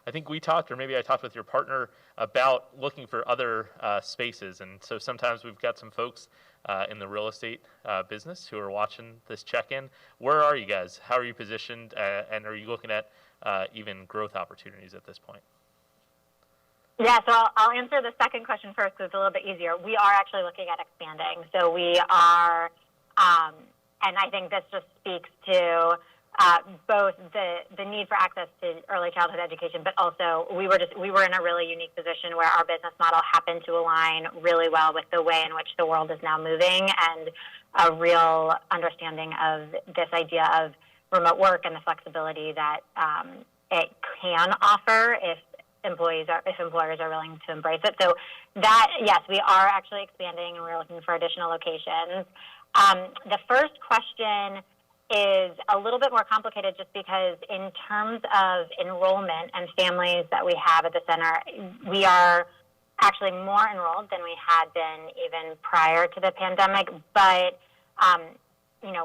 I think we talked, or maybe I talked with your partner about looking for other spaces. And so sometimes we've got some folks in the real estate business who are watching this check-in. Where are you guys? How are you positioned? And are you looking at even growth opportunities at this point? Yeah, so I'll answer the second question first because it's a little bit easier. We are actually looking at expanding. So we are, and I think this just speaks to both the need for access to early childhood education, but also we were in a really unique position where our business model happened to align really well with the way in which the world is now moving, and a real understanding of this idea of remote work and the flexibility that it can offer if employers are willing to embrace it. So that, yes, we are actually expanding, and we're looking for additional locations. The first question is a little bit more complicated just because in terms of enrollment and families that we have at the center, we are actually more enrolled than we had been even prior to the pandemic. But,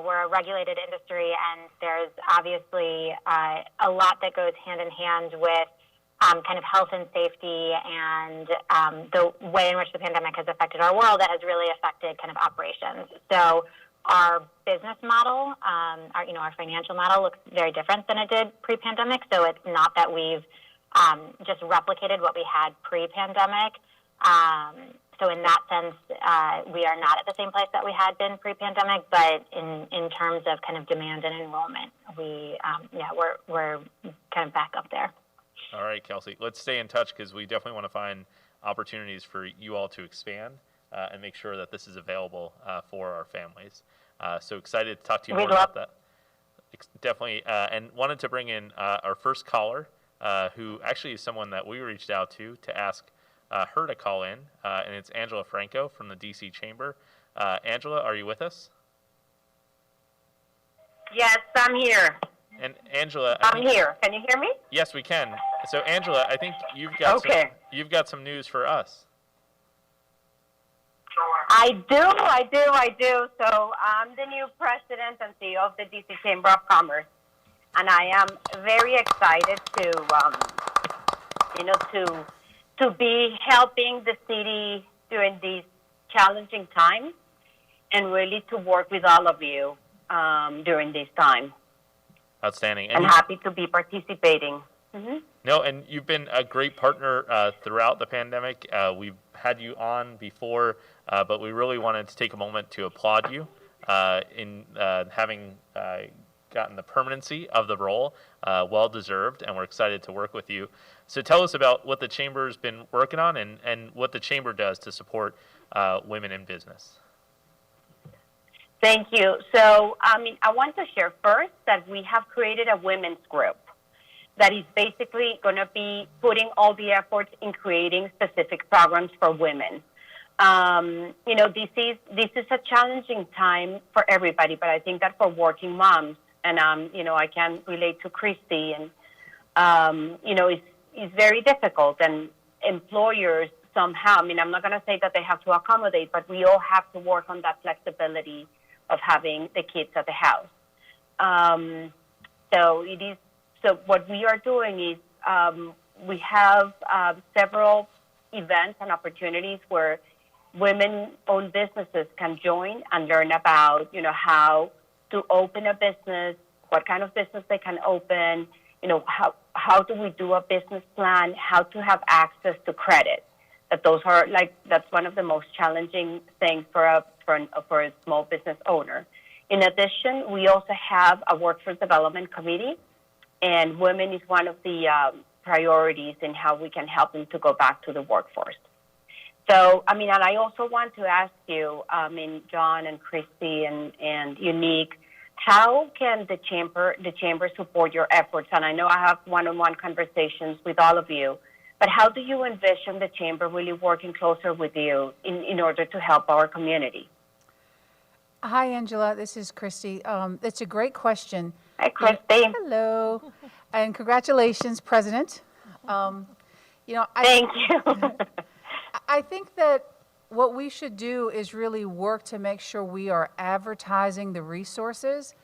we're a regulated industry, and there's obviously a lot that goes hand in hand with kind of health and safety and the way in which the pandemic has affected our world that has really affected kind of operations. So our business model, our financial model looks very different than it did pre-pandemic. So it's not that we've just replicated what we had pre-pandemic. So in that sense, we are not at the same place that we had been pre-pandemic. But in terms of kind of demand and enrollment, we're kind of back up there. All right, Kelsey, let's stay in touch because we definitely want to find opportunities for you all to expand and make sure that this is available for our families. So excited to talk to you more about that. Definitely, and wanted to bring in our first caller, who actually is someone that we reached out to ask her to call in, and it's Angela Franco from the DC Chamber. Angela, are you with us? Yes, I'm here. And Angela, I'm here. Can you hear me? Yes, we can. So Angela, I think you've got some news for us. I do. So I'm the new president and CEO of the DC Chamber of Commerce, and I am very excited to be helping the city during these challenging times, and really to work with all of you during this time. Outstanding. And happy to be participating. Mm-hmm. No, and you've been a great partner throughout the pandemic. We've had you on before, but we really wanted to take a moment to applaud you in having gotten the permanency of the role, well deserved, and we're excited to work with you. So tell us about what the Chamber's been working on and what the Chamber does to support women in business. Thank you. So, I want to share first that we have created a women's group that is basically going to be putting all the efforts in creating specific programs for women. This is a challenging time for everybody, but I think that for working moms, and I can relate to Christy, and it's very difficult, and employers somehow. I'm not going to say that they have to accommodate, but we all have to work on that flexibility of having the kids at the house. So what we are doing is we have several events and opportunities where women-owned businesses can join and learn about, how to open a business, what kind of business they can open, how do we do a business plan, how to have access to credit. That's one of the most challenging things for a small business owner. In addition, we also have a workforce development committee, and women is one of the priorities in how we can help them to go back to the workforce. So, and I also want to ask you, John and Christy and Unique, how can the chamber support your efforts? And I know I have one-on-one conversations with all of you, but how do you envision the chamber really working closer with you in order to help our community? Hi, Angela. This is Christy. It's a great question. Hi, Christy. Hello. And congratulations, President. Thank you. I think that what we should do is really work to make sure we are advertising the resources.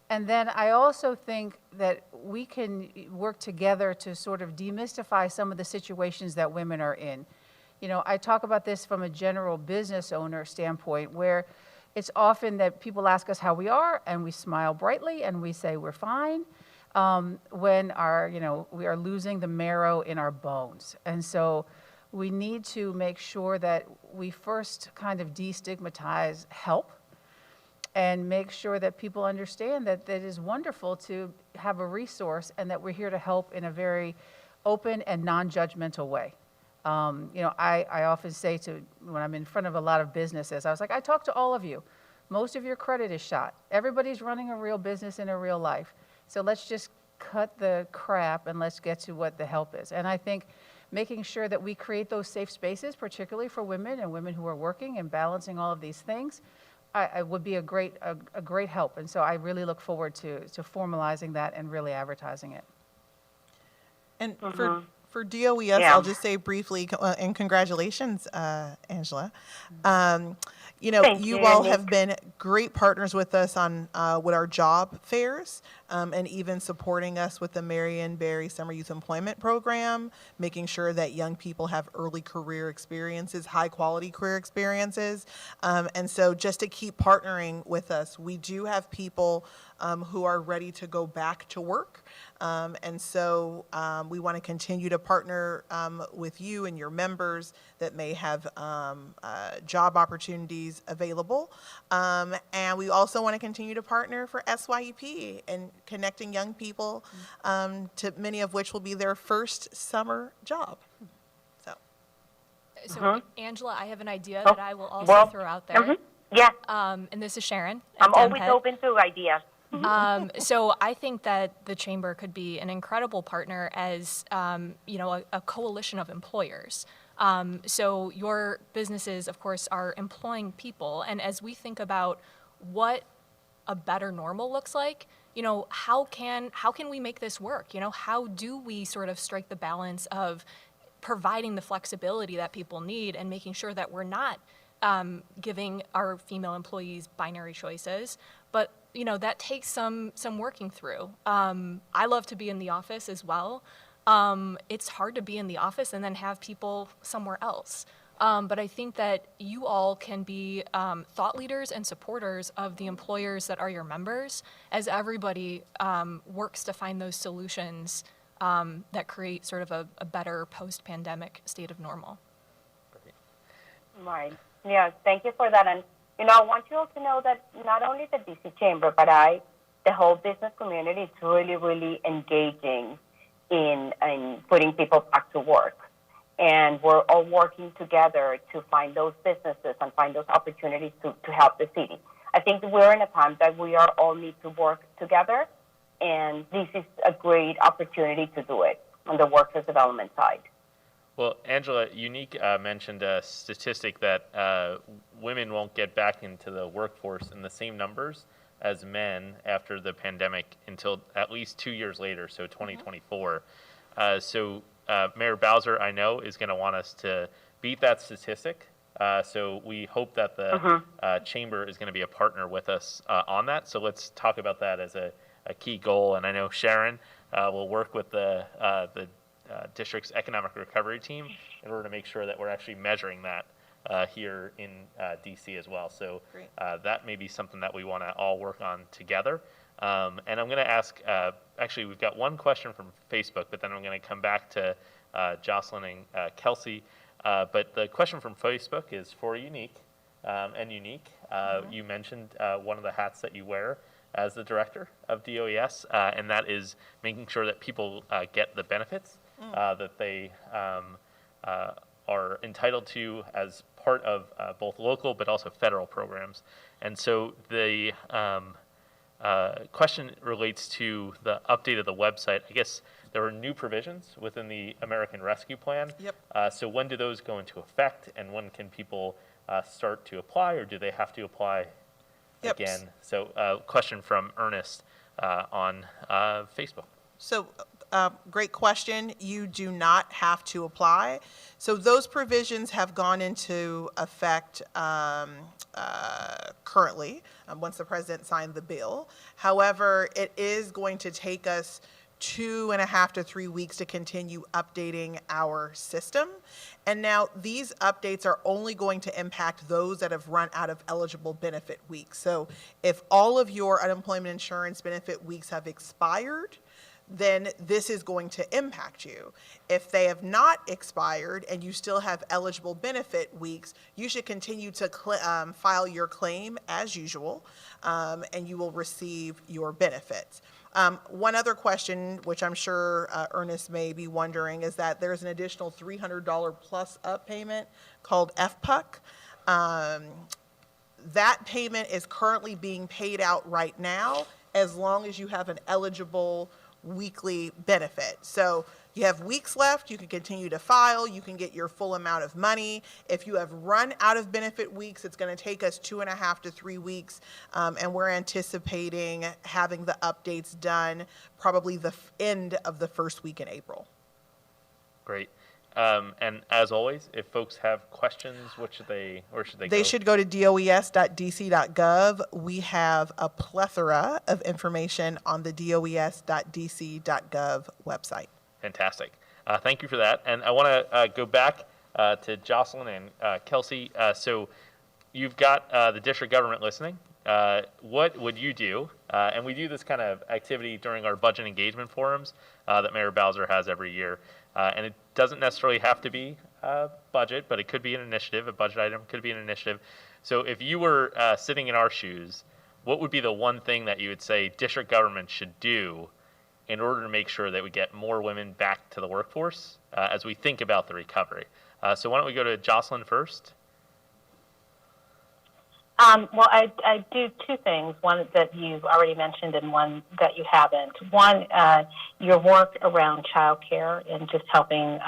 And then I also think that we can work together to sort of demystify some of the situations that women are in. You know, I talk about this from a general business owner standpoint, where it's often that people ask us how we are, and we smile brightly and we say we're fine, when we are losing the marrow in our bones. And so we need to make sure that we first kind of destigmatize help and make sure that people understand that it is wonderful to have a resource and that we're here to help in a very open and non-judgmental way. I often say when I'm in front of a lot of businesses, I was like, I talk to all of you. Most of your credit is shot. Everybody's running a real business in a real life. So let's just cut the crap and let's get to what the help is. And I think making sure that we create those safe spaces, particularly for women and women who are working and balancing all of these things, I would be a great help. And so I really look forward to formalizing that and really advertising it. And for DOES, I'll just say briefly, and congratulations, Angela. You all have been great partners with us on with our job fairs, and even supporting us with the Marion Barry Summer Youth Employment Program, making sure that young people have early career experiences, high quality career experiences. And so just to keep partnering with us, we do have people who are ready to go back to work. And so we want to continue to partner with you and your members that may have job opportunities available. And we also want to continue to partner for SYEP and connecting young people to many of which will be their first summer job. So Angela, I have an idea that I will also throw out there. Yeah. And this is Sharon. I'm always DMPED. open to ideas. So I think that the Chamber could be an incredible partner as, a coalition of employers. So your businesses, of course, are employing people. And as we think about what a better normal looks like, how can we make this work? How do we sort of strike the balance of providing the flexibility that people need and making sure that we're not giving our female employees binary choices, but that takes some working through. I love to be in the office as well. It's hard to be in the office and then have people somewhere else. But I think that you all can be thought leaders and supporters of the employers that are your members as everybody works to find those solutions that create sort of a better post-pandemic state of normal. Right. Yeah, thank you for that. And, I want you all to know that not only the DC Chamber, but the whole business community is really, really engaging in putting people back to work. And we're all working together to find those businesses and find those opportunities to help the city. I think we're in a time that we all need to work together, and this is a great opportunity to do it on the workforce development side. Well, Angela, Unique mentioned a statistic that women won't get back into the workforce in the same numbers as men after the pandemic until at least 2 years later, so 2024. So Mayor Bowser, I know, is going to want us to beat that statistic. So we hope that the Chamber is going to be a partner with us on that. So let's talk about that as a key goal. And I know Sharon will work with the district's economic recovery team in order to make sure that we're actually measuring that here in DC as well. So that may be something that we want to all work on together. And I'm going to ask, actually, we've got one question from Facebook, but then I'm going to come back to Jocelyn and Kelsey. But the question from Facebook is for Unique. And Unique, you mentioned one of the hats that you wear as the director of DOES, and that is making sure that people get the benefits that they are entitled to as part of both local but also federal programs. And so the question relates to the update of the website. I guess there are new provisions within the American Rescue Plan. Yep. So when do those go into effect, and when can people start to apply, or do they have to apply again? So question from Ernest on Facebook. So great question. You do not have to apply. So those provisions have gone into effect currently, once the president signed the bill. However, it is going to take us 2.5 to 3 weeks to continue updating our system. And now these updates are only going to impact those that have run out of eligible benefit weeks. So if all of your unemployment insurance benefit weeks have expired, then this is going to impact you. If they have not expired and you still have eligible benefit weeks, you should continue to file your claim as usual, and you will receive your benefits. One other question, which I'm sure Ernest may be wondering, is that there's an additional $300 plus up payment called FPUC. That payment is currently being paid out right now as long as you have an eligible weekly benefit. So you have weeks left, you can continue to file, you can get your full amount of money. If you have run out of benefit weeks, it's going to take us 2.5 to 3 weeks, and we're anticipating having the updates done probably the end of the first week in April. Great. And as always, if folks have questions, where should they go? They should go to DOES.dc.gov. We have a plethora of information on the DOES.dc.gov website. Fantastic. Thank you for that. And I want to go back to Jocelyn and Kelsey. So you've got the district government listening. What would you do? And we do this kind of activity during our budget engagement forums that Mayor Bowser has every year. And it doesn't necessarily have to be a budget, but it could be an initiative. A budget item could be an initiative. So if you were sitting in our shoes, what would be the one thing that you would say district government should do in order to make sure that we get more women back to the workforce as we think about the recovery? So why don't we go to Jocelyn first? Well, I do two things, one that you've already mentioned and one that you haven't. One, your work around childcare and just helping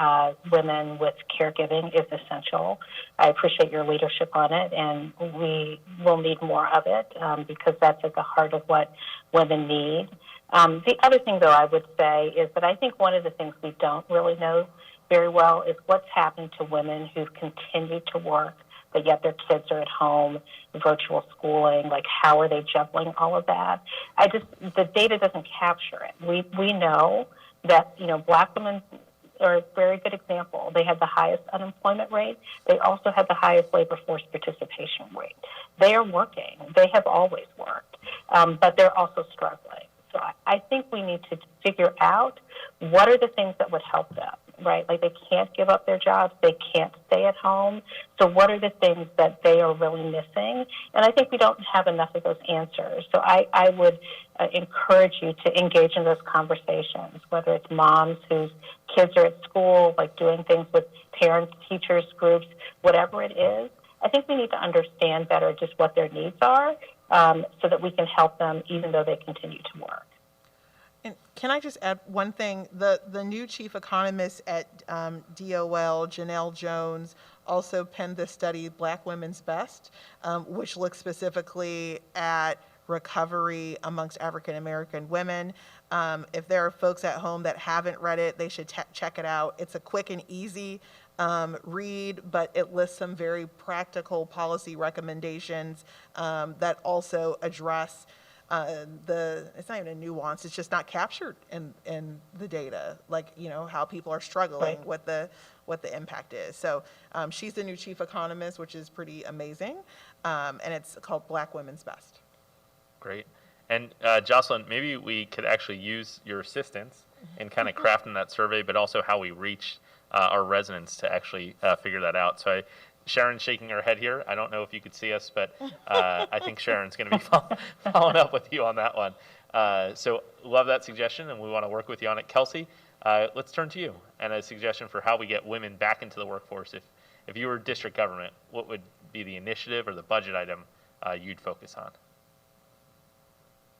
women with caregiving is essential. I appreciate your leadership on it, and we will need more of it because that's at the heart of what women need. The other thing, though, I would say is that I think one of the things we don't really know very well is what's happened to women who've continued to work, but yet their kids are at home, virtual schooling, like how are they juggling all of that? The data doesn't capture it. We know that, Black women are a very good example. They had the highest unemployment rate. They also had the highest labor force participation rate. They are working. They have always worked, but they're also struggling. So I think we need to figure out what are the things that would help them, right? Like they can't give up their jobs. They can't stay at home. So what are the things that they are really missing? And I think we don't have enough of those answers. So I would encourage you to engage in those conversations, whether it's moms whose kids are at school, like doing things with parents, teachers, groups, whatever it is. I think we need to understand better just what their needs are so that we can help them even though they continue to work. And can I just add one thing? The new chief economist at DOL, Janelle Jones, also penned this study, Black Women's Best, which looks specifically at recovery amongst African American women. If there are folks at home that haven't read it, they should check it out. It's a quick and easy read, but it lists some very practical policy recommendations that also address it's not even a nuance, it's just not captured in the data, like, how people are struggling, what the impact is. So she's the new chief economist, which is pretty amazing, and it's called Black Women's Best. Great. And Jocelyn, maybe we could actually use your assistance in kind of crafting that survey, but also how we reach our residents to actually figure that out. So Sharon's shaking her head here. I don't know if you could see us, but I think Sharon's going to be following up with you on that one. So love that suggestion, and we want to work with you on it. Kelsey, let's turn to you and a suggestion for how we get women back into the workforce. If you were district government, what would be the initiative or the budget item you'd focus on?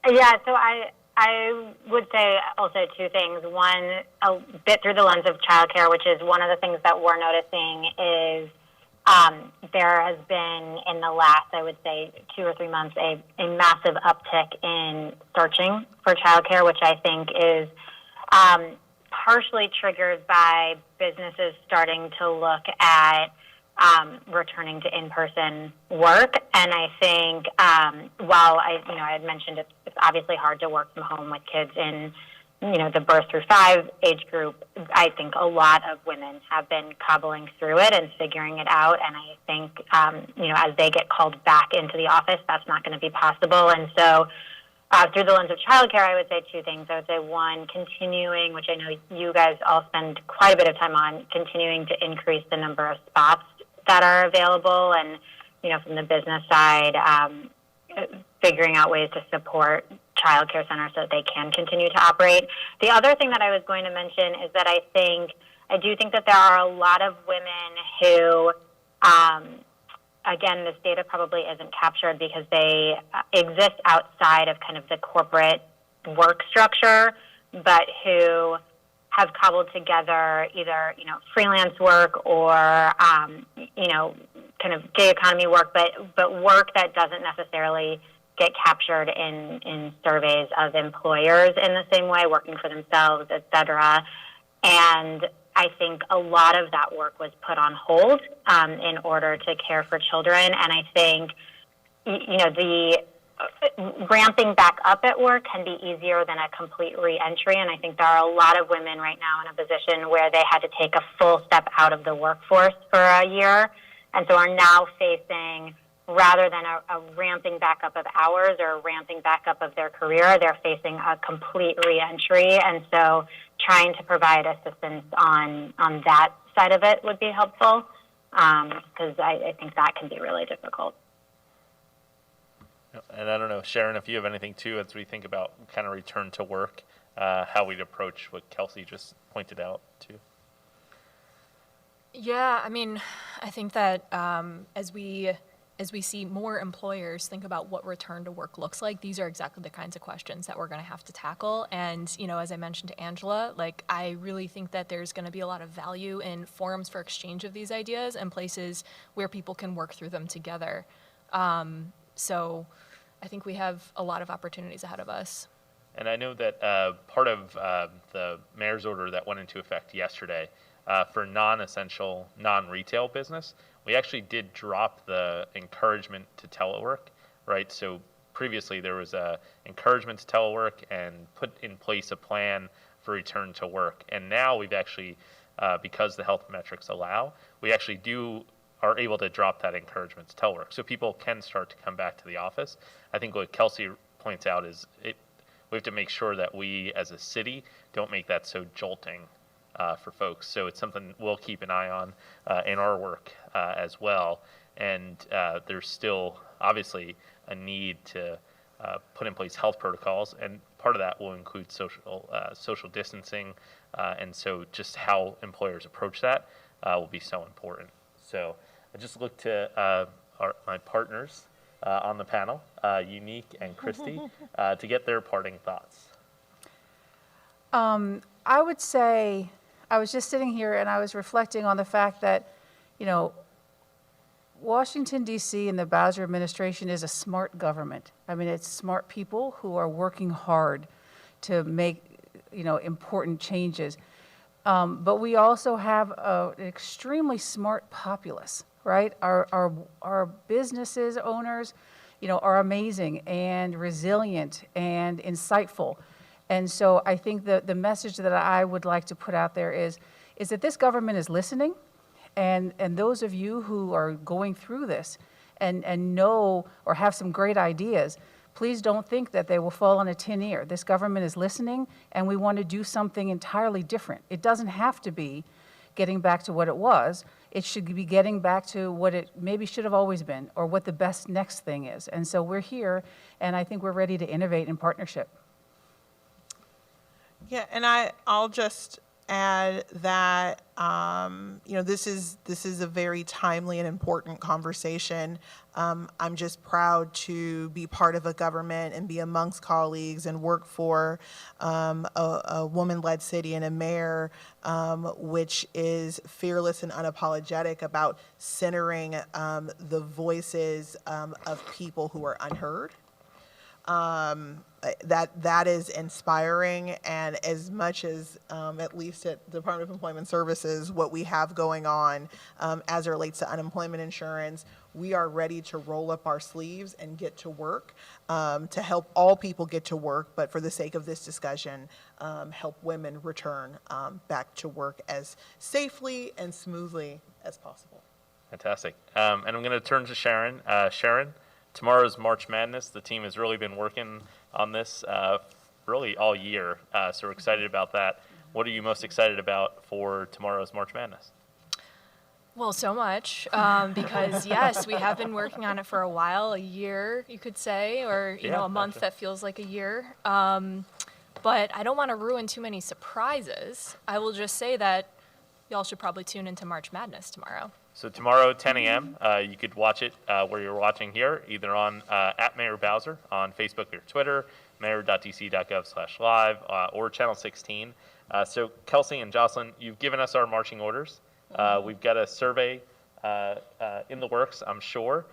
Yeah, so I would say also two things. One, a bit through the lens of childcare, which is one of the things that we're noticing is there has been in the last, I would say, 2 or 3 months, a massive uptick in searching for childcare, which I think is partially triggered by businesses starting to look at returning to in-person work. And I think while I had mentioned it's obviously hard to work from home with kids in the birth through 5 age group, I think a lot of women have been cobbling through it and figuring it out. And I think, as they get called back into the office, that's not going to be possible. And so through the lens of childcare, I would say 2 things. I would say, one, continuing, which I know you guys all spend quite a bit of time on, continuing to increase the number of spots that are available. And, from the business side, figuring out ways to support child care centers so that they can continue to operate. The other thing that I was going to mention is that I do think that there are a lot of women who, again, this data probably isn't captured because they exist outside of kind of the corporate work structure, but who have cobbled together either, freelance work or, kind of gig economy work, but work that doesn't necessarily get captured in surveys of employers in the same way, working for themselves, et cetera. And I think a lot of that work was put on hold in order to care for children. And I think, the ramping back up at work can be easier than a complete re-entry. And I think there are a lot of women right now in a position where they had to take a full step out of the workforce for a year, and so are now facing, rather than a ramping back up of hours or a ramping back up of their career, they're facing a complete re-entry. And so trying to provide assistance on that side of it would be helpful, because I think that can be really difficult. And I don't know, Sharon, if you have anything too, as we think about kind of return to work, how we'd approach what Kelsey just pointed out too. Yeah, I mean, I think that as we see more employers think about what return to work looks like, these are exactly the kinds of questions that we're going to have to tackle. And, as I mentioned to Angela, I really think that there's going to be a lot of value in forums for exchange of these ideas and places where people can work through them together. So I think we have a lot of opportunities ahead of us. And I know that part of the mayor's order that went into effect yesterday for non-essential, non-retail business, we actually did drop the encouragement to telework, right? So previously there was a encouragement to telework and put in place a plan for return to work. And now we've actually, because the health metrics allow, we actually are able to drop that encouragement to telework. So people can start to come back to the office. I think what Kelsey points out is we have to make sure that we as a city don't make that so jolting for folks. So it's something we'll keep an eye on in our work as well. And there's still obviously a need to put in place health protocols, and part of that will include social distancing. And so just how employers approach that will be so important. So I just look to my partners on the panel, Unique and Christy, to get their parting thoughts. I would say, I was just sitting here and I was reflecting on the fact that, Washington, D.C. and the Bowser administration is a smart government. I mean, it's smart people who are working hard to make, important changes. But we also have an extremely smart populace, right? Our businesses owners, are amazing and resilient and insightful. And so I think the message that I would like to put out there is that this government is listening. And those of you who are going through this and know or have some great ideas, please don't think that they will fall on a tin ear. This government is listening, and we want to do something entirely different. It doesn't have to be getting back to what it was. It should be getting back to what it maybe should have always been, or what the best next thing is. And so we're here, and I think we're ready to innovate in partnership. Yeah, and I'll just add that this is a very timely and important conversation. I'm just proud to be part of a government and be amongst colleagues and work for a woman-led city and a mayor which is fearless and unapologetic about centering the voices of people who are unheard. that is inspiring. And as much as, at least at the Department of Employment Services, what we have going on as it relates to unemployment insurance, we are ready to roll up our sleeves and get to work to help all people get to work, but for the sake of this discussion, help women return back to work as safely and smoothly as possible. Fantastic. And I'm going to turn to Sharon. Sharon, tomorrow's March Madness. The team has really been working on this really all year, so we're excited about that. What are you most excited about for tomorrow's March Madness? Well, so much, because yes, we have been working on it for a while, a year, you could say, or you know, a month that feels like a year. But I don't want to ruin too many surprises. I will just say that y'all should probably tune into March Madness tomorrow. So tomorrow, 10 a.m., you could watch it where you're watching here, either on at Mayor Bowser on Facebook or Twitter, Mayor.dc.gov/live, or Channel 16. So Kelsey and Jocelyn, you've given us our marching orders. We've got a survey in the works, I'm sure.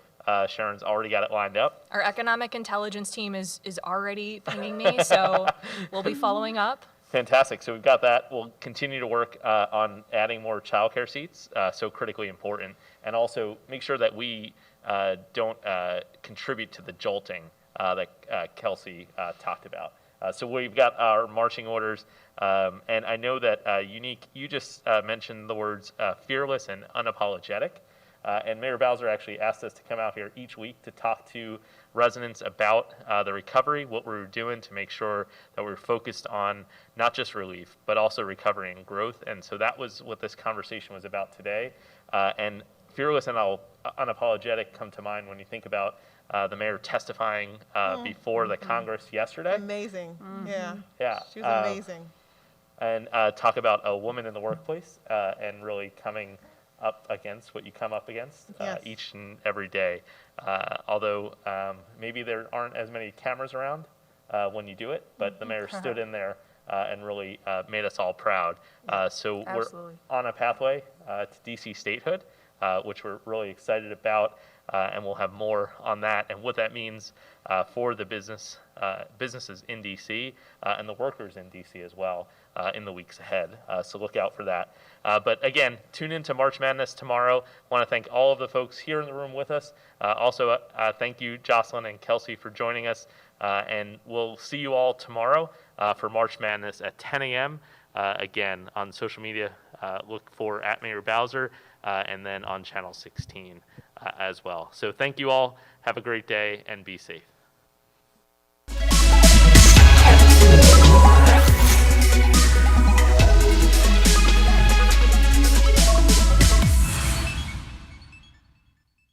Sharon's already got it lined up. Our economic intelligence team is already pinging me, so we'll be following up. Fantastic. So we've got that. We'll continue to work on adding more childcare seats, so critically important, and also make sure that we don't contribute to the jolting that Kelsey talked about. So we've got our marching orders, and I know that Unique, you just mentioned the words fearless and unapologetic. And Mayor Bowser actually asked us to come out here each week to talk to residents about the recovery, what we're doing to make sure that we're focused on not just relief, but also recovery and growth. And so that was what this conversation was about today. And fearless and unapologetic come to mind when you think about the mayor testifying before the Congress yesterday. Amazing. Yeah. Yeah. She was amazing. And talk about a woman in the workplace and really coming up against what you come up against each and every day. Although maybe there aren't as many cameras around when you do it, but the mayor stood in there and really made us all proud. So Absolutely. We're on a pathway to DC statehood, which we're really excited about, and we'll have more on that and what that means for the businesses in DC and the workers in DC as well in the weeks ahead. So look out for that. But again, tune in to March Madness tomorrow. I want to thank all of the folks here in the room with us. Also, thank you, Jocelyn and Kelsey, for joining us. And we'll see you all tomorrow for March Madness at 10 a.m. Again, on social media, look for at Mayor Bowser, and then on Channel 16 as well. So thank you all. Have a great day and be safe.